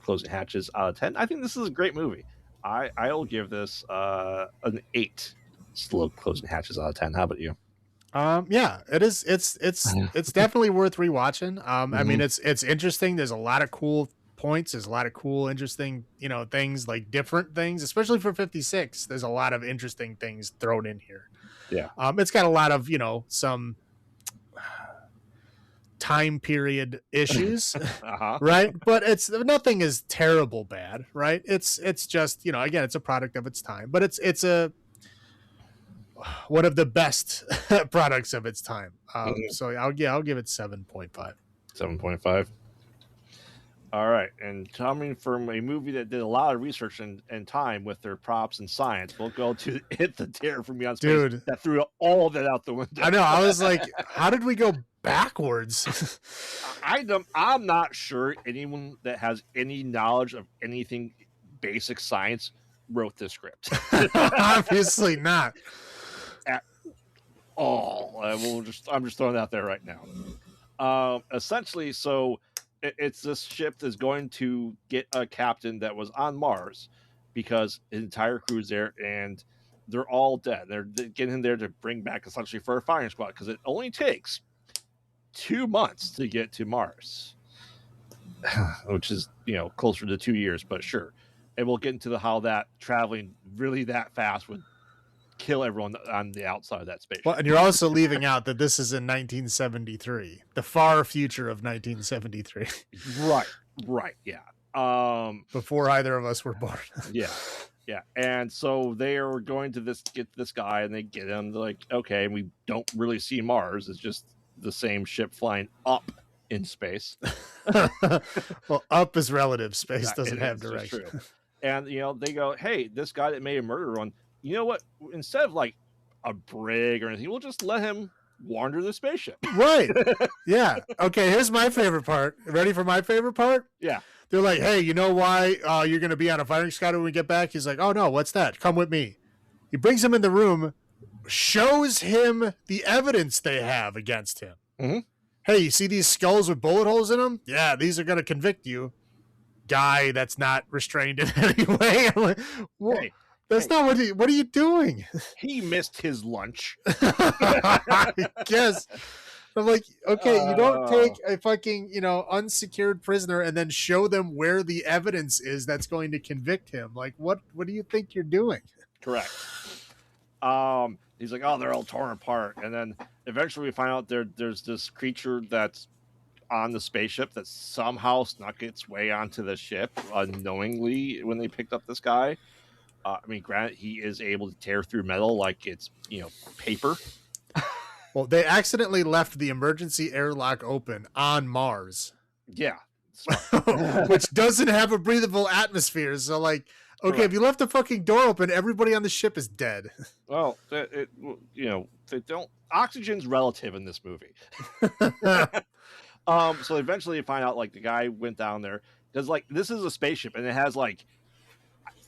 closing hatches out of 10. I think this is a great movie. I will give this an 8 slow closing hatches out of 10. How about you? Yeah, it is. It's definitely worth rewatching. I mean, it's interesting. There's a lot of cool points. There's a lot of cool, interesting, things, like different things, especially for 56. There's a lot of interesting things thrown in here. Yeah. It's got a lot of, some time period issues, Uh-huh. right? But it's nothing is terrible bad, right? It's just, you know, again, it's a product of its time, but it's a one of the best products of its time. So I'll give it 7.5. 7.5. All right, and coming from a movie that did a lot of research and time with their props and science, we'll go to Hit the Terror from Beyond Space. Dude, that threw all of that out the window. I know. I was like, how did we go backwards? I'm not sure anyone that has any knowledge of anything basic science wrote this script. Obviously not. At all. I'm just throwing that out there right now. Essentially, so it's this ship that's going to get a captain that was on Mars because his entire crew's there and they're all dead. They're getting him there to bring back essentially for a firing squad because it only takes 2 months to get to Mars, which is, you know, closer to 2 years, but sure. And we'll get into how that traveling really that fast would kill everyone on the outside of that spaceship. Well, and you're also leaving out that this is in 1973, the far future of 1973. Right, yeah. Before either of us were born. Yeah. And so they are going to get this guy, and they get him. They're like, okay, we don't really see Mars. It's just the same ship flying up in space. Well, up is relative. Space doesn't have direction. True. And, you know, they go, hey, this guy that made a murder run, you know what? Instead of like a brig or anything, we'll just let him wander the spaceship. Right. Yeah. Okay, here's my favorite part. Ready for my favorite part? Yeah. They're like, hey, you know why you're going to be on a firing squad when we get back? He's like, oh, no, what's that? Come with me. He brings him in the room, shows him the evidence they have against him. Mm-hmm. Hey, you see these skulls with bullet holes in them? Yeah, these are going to convict you. Guy that's not restrained in any way. I'm like, hey, that's not what are you doing? He missed his lunch. I guess. I'm like, okay, you don't take a fucking, you know, unsecured prisoner and then show them where the evidence is that's going to convict him. Like, what do you think you're doing? Correct. He's like, oh, they're all torn apart. And then eventually we find out there's this creature that's on the spaceship that somehow snuck its way onto the ship unknowingly when they picked up this guy. I mean, granted, he is able to tear through metal like it's, you know, paper. Well, they accidentally left the emergency airlock open on Mars. Yeah. Which doesn't have a breathable atmosphere. So, like, okay, if you left the fucking door open, everybody on the ship is dead. Well, you know, they don't. Oxygen's relative in this movie. So eventually you find out, like, the guy went down there because, like, this is a spaceship and it has like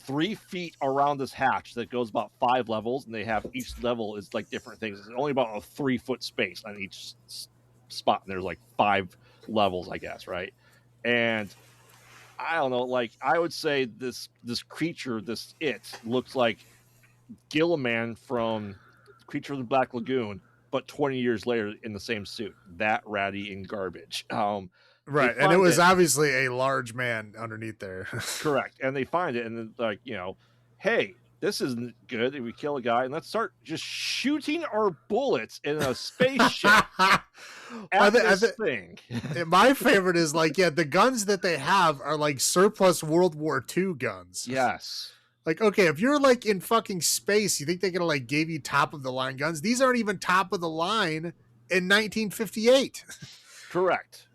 3 feet around this hatch that goes about 5 levels, and they have each level is like different things. It's only about a 3-foot space on each spot, and there's like 5 levels, I guess, right? And I don't know, like, I would say this creature, looks like Gilliman from Creature of the Black Lagoon, but 20 years later in the same suit. That ratty and garbage. Right, and it was obviously a large man underneath there. Correct, and they find it, and then, like, you know, hey, this isn't good. If we kill a guy, and let's start just shooting our bullets in a spaceship at this thing. My favorite is, like, yeah, the guns that they have are like surplus World War II guns. Yes. Like, okay, if you're like in fucking space, you think they're gonna like give you top of the line guns? These aren't even top of the line in 1958. Correct.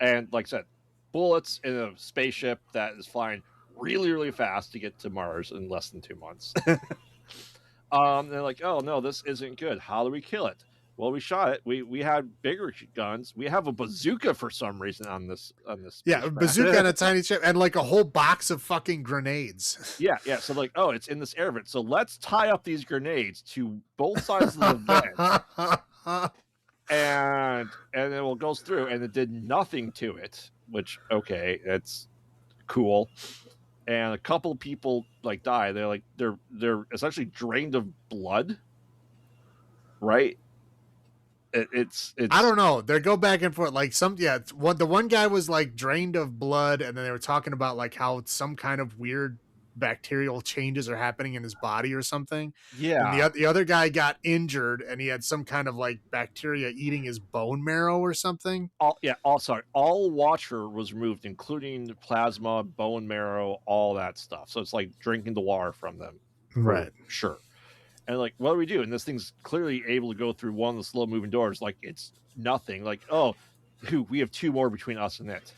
And like I said, bullets in a spaceship that is flying really, really fast to get to Mars in less than 2 months. They're like, oh no, this isn't good. How do we kill it? Well, we shot it. We had bigger guns. We have a bazooka for some reason on this. Yeah, a bazooka on a tiny ship, and like a whole box of fucking grenades. Yeah. So like, oh, it's in this air vent. So let's tie up these grenades to both sides of the vent. And it goes through, and it did nothing to it. Which, okay, it's cool. And a couple of people like die. They're like they're essentially drained of blood, right? It's I don't know. They go back and forth. Like the one guy was like drained of blood, and then they were talking about like how some kind of weird bacterial changes are happening in his body or something. And Yeah. the other guy got injured, and he had some kind of like bacteria eating his bone marrow or something. All Watcher was removed, including plasma, bone marrow, all that stuff. So it's like drinking the water from them, for Right. sure. And like, what do we do? And this thing's clearly able to go through one of the slow moving doors. Like it's nothing. Like, oh, we have 2 more between us and it.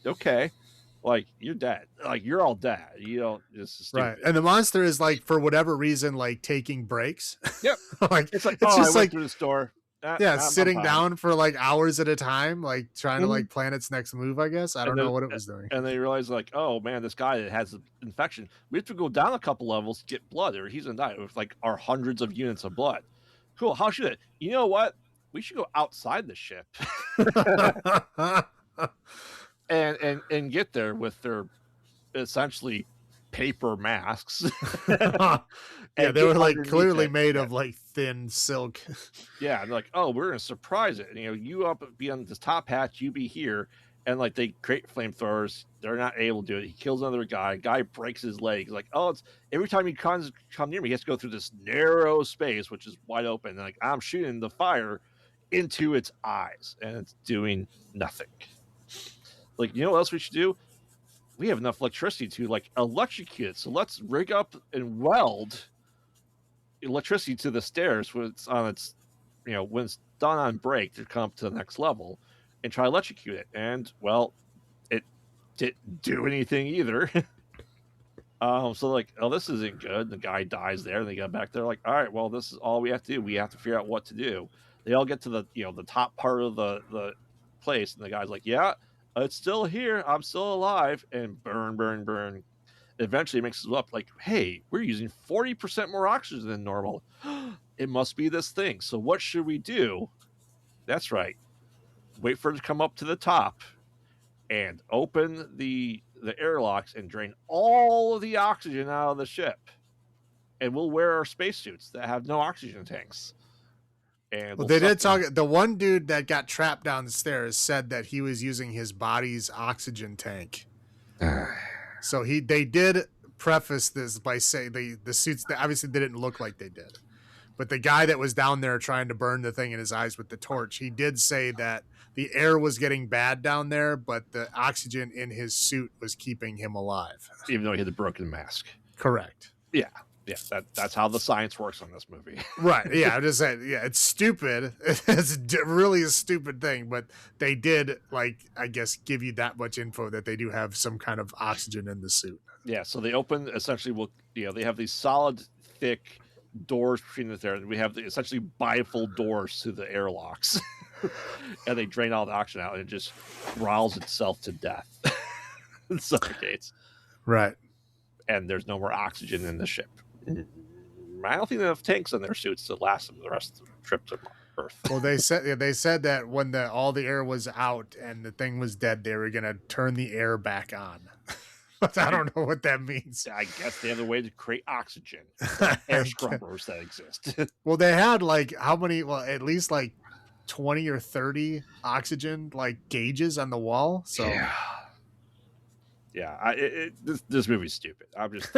Okay, like you're dead. Like you're all dead. You know, this is Right. stupid. And the monster is like, for whatever reason, like taking breaks. Yep. Like It's like, it's oh, I just went like, through the store. yeah, I'm sitting fine. down for like hours at a time, like trying to Mhm. like plan its next move, I guess. I don't know what it was doing. And they realize like, oh man, this guy that has an infection, we have to go down a couple levels to get blood, or he's gonna die with like our hundreds of units of blood. Cool. How should it? You know what? We should go outside the ship and get there with their essentially paper masks. Yeah, And they get were like underneath clearly it. made Yeah. of like thin silk. Yeah, and like, oh, we're gonna surprise it. And, you know, you up be on this top hatch, you be here, and like they create flamethrowers. They're not able to do it. He kills another guy. Guy breaks his leg. Like, oh, it's every time he come near me, he has to go through this narrow space, which is wide open. And like I'm shooting the fire into its eyes, and it's doing nothing. Like, you know what else we should do? We have enough electricity to like electrocute it. So let's rig up and weld electricity to the stairs when it's on its, you know, when it's done on break to come up to the next level and try to electrocute it. And well, it didn't do anything either. So like, oh, this isn't good. The guy dies there, and they get back there like, all right, well, this is all we have to do. We have to figure out what to do. They all get to the, you know, the top part of the place, and the guy's like, yeah, it's still here. I'm still alive, and burn, burn, burn. Eventually, it makes it up like, hey, we're using 40% more oxygen than normal. It must be this thing. So what should we do? That's right. Wait for it to come up to the top and open the airlocks and drain all of the oxygen out of the ship. And we'll wear our spacesuits that have no oxygen tanks. And Well, we'll they did suck talk. The one dude that got trapped down the stairs said that he was using his body's oxygen tank. So they did preface this by saying the suits, obviously they didn't look like they did, but the guy that was down there trying to burn the thing in his eyes with the torch, he did say that the air was getting bad down there, but the oxygen in his suit was keeping him alive. even though he had the broken mask. Correct. Yeah. Yeah, that's how the science works on this movie. Right. Yeah. I'm just saying. Yeah, it's stupid. It's really a stupid thing, but they did, like, I guess, give you that much info that they do have some kind of oxygen in the suit. Yeah, so they open essentially. Will, you know, they have these solid, thick doors between the there. We have the essentially bifold doors to the airlocks, and they drain all the oxygen out, and it just growls itself to death and suffocates. Right. And there's no more oxygen in the ship. I don't think they have tanks in their suits to last them the rest of the trip to Earth. Well, they said that when all the air was out and the thing was dead, they were gonna turn the air back on. But I don't know what that means. I guess they have a way to create oxygen. Air scrubbers that exist. Well, they had like how many? Well, at least like 20 or 30 oxygen like gauges on the wall. So yeah, this movie's stupid. I'm just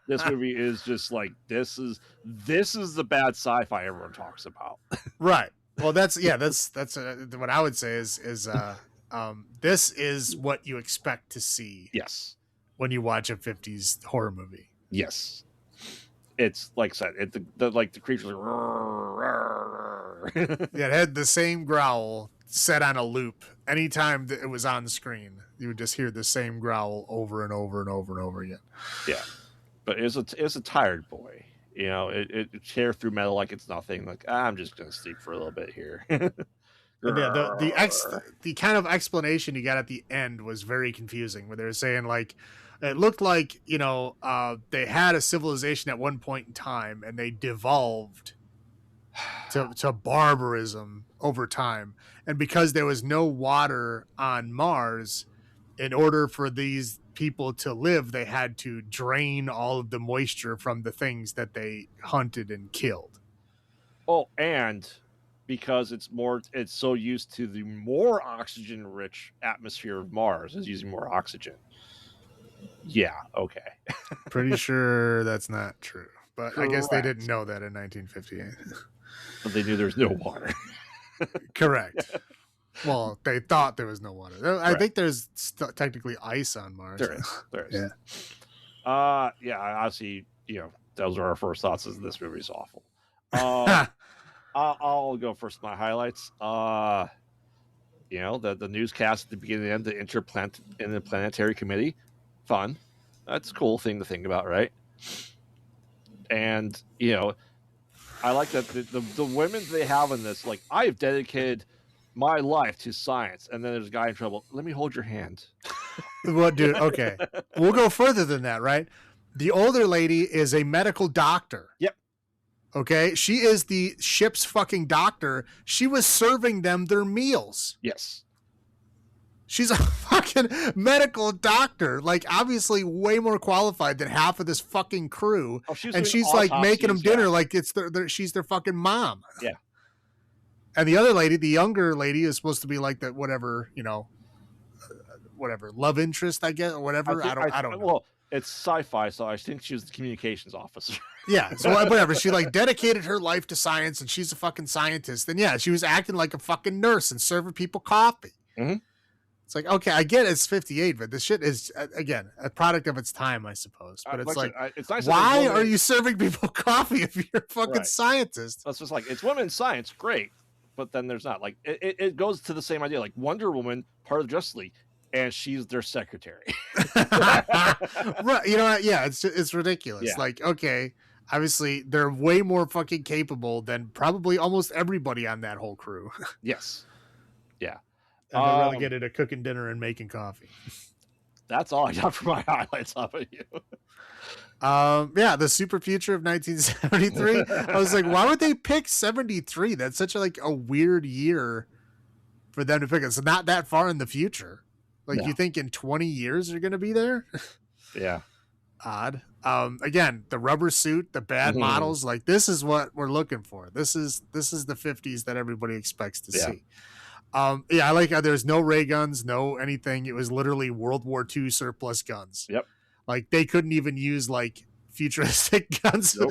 this movie is just like this is the bad sci-fi everyone talks about. Right. Well, that's what I would say is this is what you expect to see. Yes. When you watch a 50s horror movie. Yes. It's like I said, the creatures yeah, it had the same growl set on a loop. Anytime that it was on screen, you would just hear the same growl over and over and over and over again. Yeah. But it's a tired boy. You know, it tear through metal like it's nothing. Like, I'm just gonna sleep for a little bit here. And yeah, the kind of explanation you got at the end was very confusing, where they were saying like it looked like, you know, they had a civilization at one point in time and they devolved to barbarism over time. And because there was no water on Mars, in order for these people to live, they had to drain all of the moisture from the things that they hunted and killed. Oh, and because it's so used to the more oxygen rich atmosphere of Mars, is using more oxygen. Yeah. Okay. Pretty sure that's not true. But I guess they didn't Correct. know that in 1958. But they knew there's no water. Correct. Well, they thought there was no water. I Right. think there's technically ice on Mars. There is. There is. Yeah. Yeah. Obviously, those are our first thoughts. Is this movie's awful. I'll go first. My highlights. The newscast at the beginning and the interplanetary committee. Fun. That's a cool thing to think about, right? And I like that the women they have in this, like, I've dedicated my life to science, and then there's a guy in trouble. Let me hold your hand. What, dude? Okay, we'll go further than that, right? The older lady is a medical doctor. Yep. Okay, she is the ship's fucking doctor. She was serving them their meals. Yes. She's a fucking medical doctor, like obviously way more qualified than half of this fucking crew. Oh, she's like making them dinner like it's she's their fucking mom. Yeah. And the other lady, the younger lady, is supposed to be like that, whatever, whatever love interest, I guess, or whatever. I don't know. Well, it's sci-fi, so I think she was the communications officer. Yeah, so whatever. She like dedicated her life to science, and she's a fucking scientist. And yeah, she was acting like a fucking nurse and serving people coffee. Mm-hmm. It's like, okay, I get it's 58, but this shit is, again, a product of its time, I suppose. But it's it's nice. Why are you serving people coffee if you're a fucking scientist? That's just like, it's women in science, great. But then there's not. Like, it goes to the same idea. Like, Wonder Woman, part of the Justice League, and she's their secretary. Right. You know what? Yeah, it's ridiculous. Yeah. Like, okay, obviously, they're way more fucking capable than probably almost everybody on that whole crew. Yes. Yeah. And they're relegated to cooking dinner and making coffee. That's all I got for my highlights. How about you? Yeah, the super future of 1973. I was like, why would they pick 73? That's such a weird year for them to pick. It's not that far in the future. Like, you think in 20 years you're going to be there? Yeah. Odd. Again, the rubber suit, the bad models, like, this is what we're looking for. This is the 50s that everybody expects to see. I like how there's no ray guns, no anything. It was literally World War II surplus guns. Yep. Like, they couldn't even use like futuristic guns of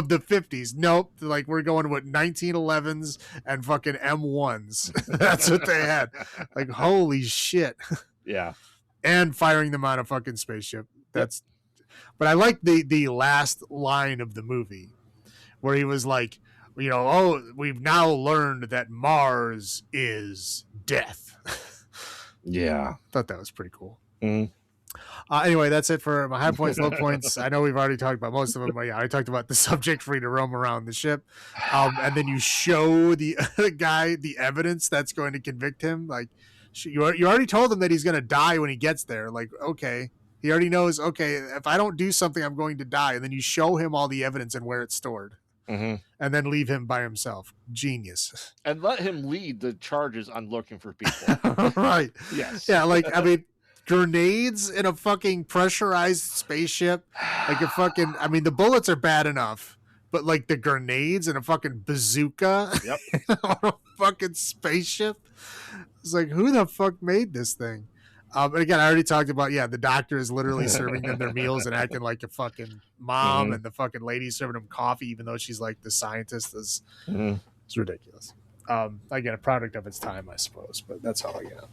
the 50s. Nope. Like, we're going with 1911s and fucking M1s. That's what they had. Like, holy shit. Yeah. And firing them on a fucking spaceship. But I like the last line of the movie where he was like, we've now learned that Mars is death. Yeah. Thought that was pretty cool. Mm. Anyway, that's it for my high points, low points. I know we've already talked about most of them, but yeah, I talked about the subject free to roam around the ship. And then you show the guy the evidence that's going to convict him. Like, you already told him that he's going to die when he gets there. Like, okay. He already knows, okay, if I don't do something, I'm going to die. And then you show him all the evidence and where it's stored. Mm-hmm. And then leave him by himself. Genius. And let him lead the charges on looking for people. Right. Yes. Yeah, like, I mean, grenades in a fucking pressurized spaceship. Like, the bullets are bad enough. But, like, the grenades in a fucking bazooka on a fucking spaceship. It's like, who the fuck made this thing? And again, I already talked about, the doctor is literally serving them their meals and acting like a fucking mom, and the fucking lady serving them coffee, even though she's like the scientist. It's ridiculous. Again, a product of its time, I suppose, but that's all I got.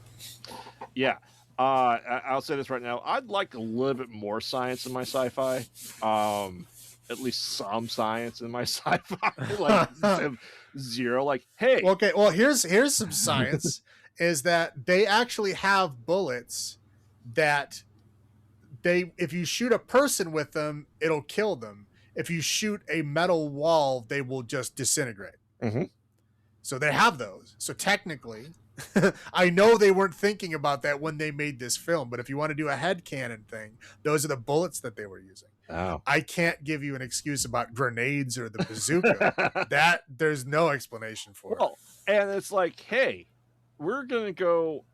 Yeah. I'll say this right now. I'd like a little bit more science in my sci-fi. At least some science in my sci-fi. Like, zero. Like, hey. Okay, well, here's some science. Is that they actually have bullets that if you shoot a person with them, it'll kill them. If you shoot a metal wall, they will just disintegrate. Mm-hmm. So they have those. So technically, I know they weren't thinking about that when they made this film, but if you want to do a headcanon thing, those are the bullets that they were using. Oh. I can't give you an excuse about grenades or the bazooka. That there's no explanation for. Well, and it's like, hey, we're going to go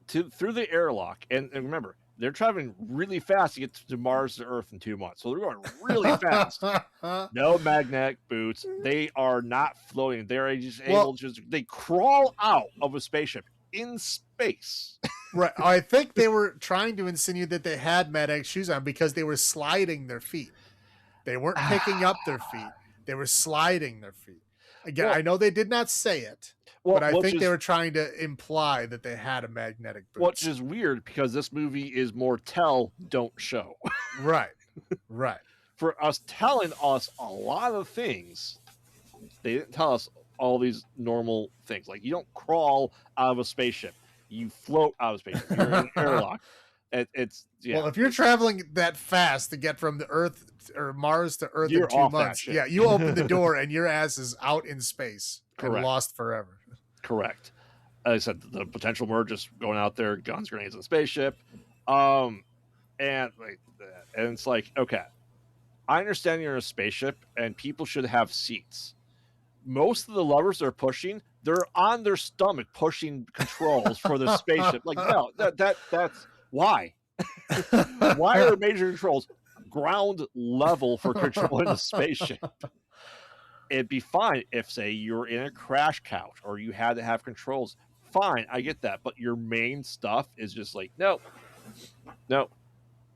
through the airlock. And remember, they're traveling really fast to get to Mars to Earth in 2 months. So they're going really fast. No magnetic boots. They are not floating. They're just able to they crawl out of a spaceship in space. Right. I think they were trying to insinuate that they had Mad X shoes on because they were sliding their feet. They weren't picking up their feet. They were sliding their feet. Again, Well, I know they did not say it, but I which think they is were trying to imply that they had a magnetic which boots. is weird because this movie is more tell, don't show. Right. Right. For us telling us a lot of things, they didn't tell us all these normal things. Like you don't crawl out of a spaceship, you float out of a spaceship. You're in an airlock. It's Well, if you're traveling that fast to get from the Earth or Mars to Earth You're in 2 off that months, shit. yeah, you open the door and your ass is out in space and Correct. lost forever. Correct. As I said, the potential murder just going out there, guns, grenades, and spaceship, and it's like, okay, I understand you're in a spaceship and people should have seats. Most of the levers they're pushing, they're on their stomach pushing controls for the spaceship. Like, no, that's why. Why are major controls ground level for controlling the spaceship? It'd be fine if, say, you're in a crash couch or you had to have controls. Fine, I get that. But your main stuff is just like, no.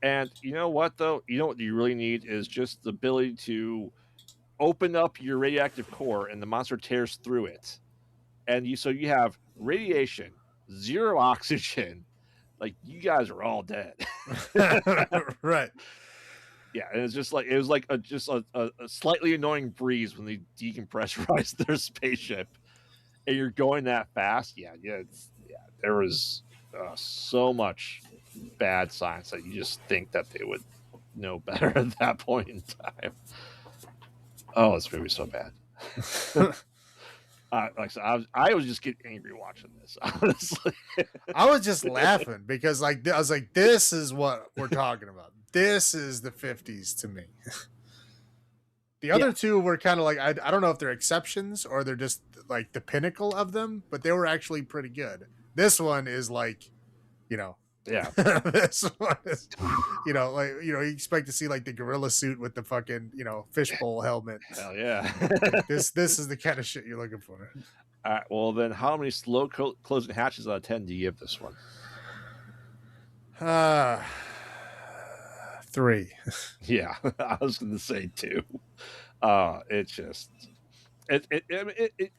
And you know what, though? You know what you really need is just the ability to open up your radioactive core and the monster tears through it. And so you have radiation, zero oxygen. Like, you guys are all dead. Right. Yeah, and it's just like it was like a slightly annoying breeze when they decompressurized their spaceship, and you're going that fast. Yeah. There was so much bad science that you just think that they would know better at that point in time. Oh, this movie's so bad. Like I said, I was just getting angry watching this. Honestly, I was just laughing because I was like, this is what we're talking about. This is the 50s to me. The other two were kind of like, I don't know if they're exceptions or they're just like the pinnacle of them, but they were actually pretty good. This one is like, yeah. This one is, you expect to see like the gorilla suit with the fucking, fishbowl helmet. Hell yeah. Like, this is the kind of shit you're looking for. All right, well, then how many slow closing hatches out of 10 do you give this one? 3. Yeah, I was going to say 2. It's just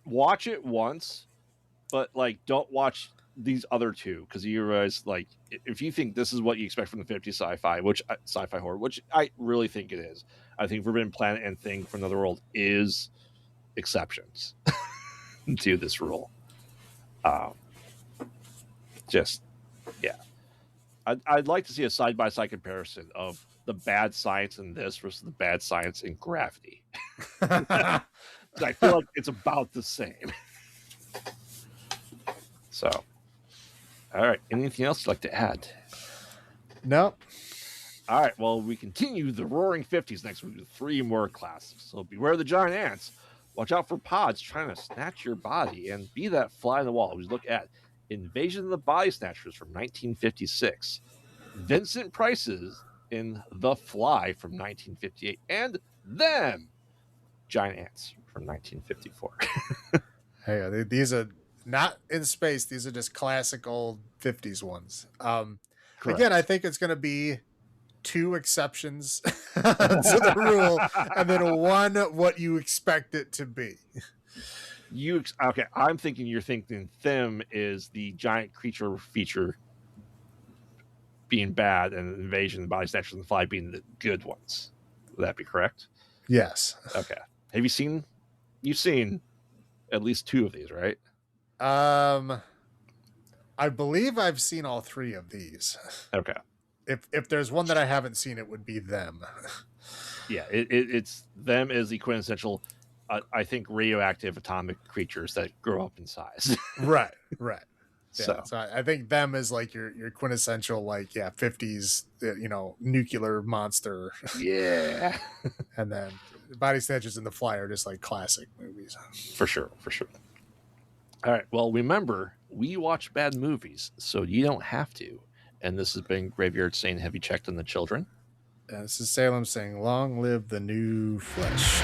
watch it once, but like don't watch these other two because you realize like if you think this is what you expect from the 50s sci-fi horror, which I really think it is. I think Forbidden Planet and Thing from Another World is exceptions to this rule. I'd like to see a side-by-side comparison of the bad science in this versus the bad science in Gravity. I feel like it's about the same. So, all right. Anything else you'd like to add? Nope. All right. Well, we continue the Roaring 50s next week with 3 more classics. So beware the giant ants. Watch out for pods trying to snatch your body and be that fly on the wall. We look at Invasion of the Body Snatchers from 1956, Vincent Price's in The Fly from 1958, and Them, Giant Ants from 1954. Hey, these are not in space. These are just classic old 50s ones. Again, I think it's going to be 2 exceptions to the rule, and then 1 what you expect it to be. Okay, I'm thinking you're thinking Them is the giant creature feature being bad and Invasion, the Body Snatchers, and the Fly being the good ones. Would that be correct? Yes. Okay. Have you seen? You've seen at least 2 of these, right? I believe I've seen all 3 of these. Okay. If there's one that I haven't seen, it would be Them. Yeah, it's Them is the quintessential. I think radioactive atomic creatures that grow up in size. Right. Yeah, so I think Them is like your quintessential 50s nuclear monster. Yeah. And then Body Snatchers and The Fly are just like classic movies. For sure. All right. Well, remember, we watch bad movies, so you don't have to. And this has been Graveyard saying, have you checked on the children? This is Salem saying, long live the new flesh.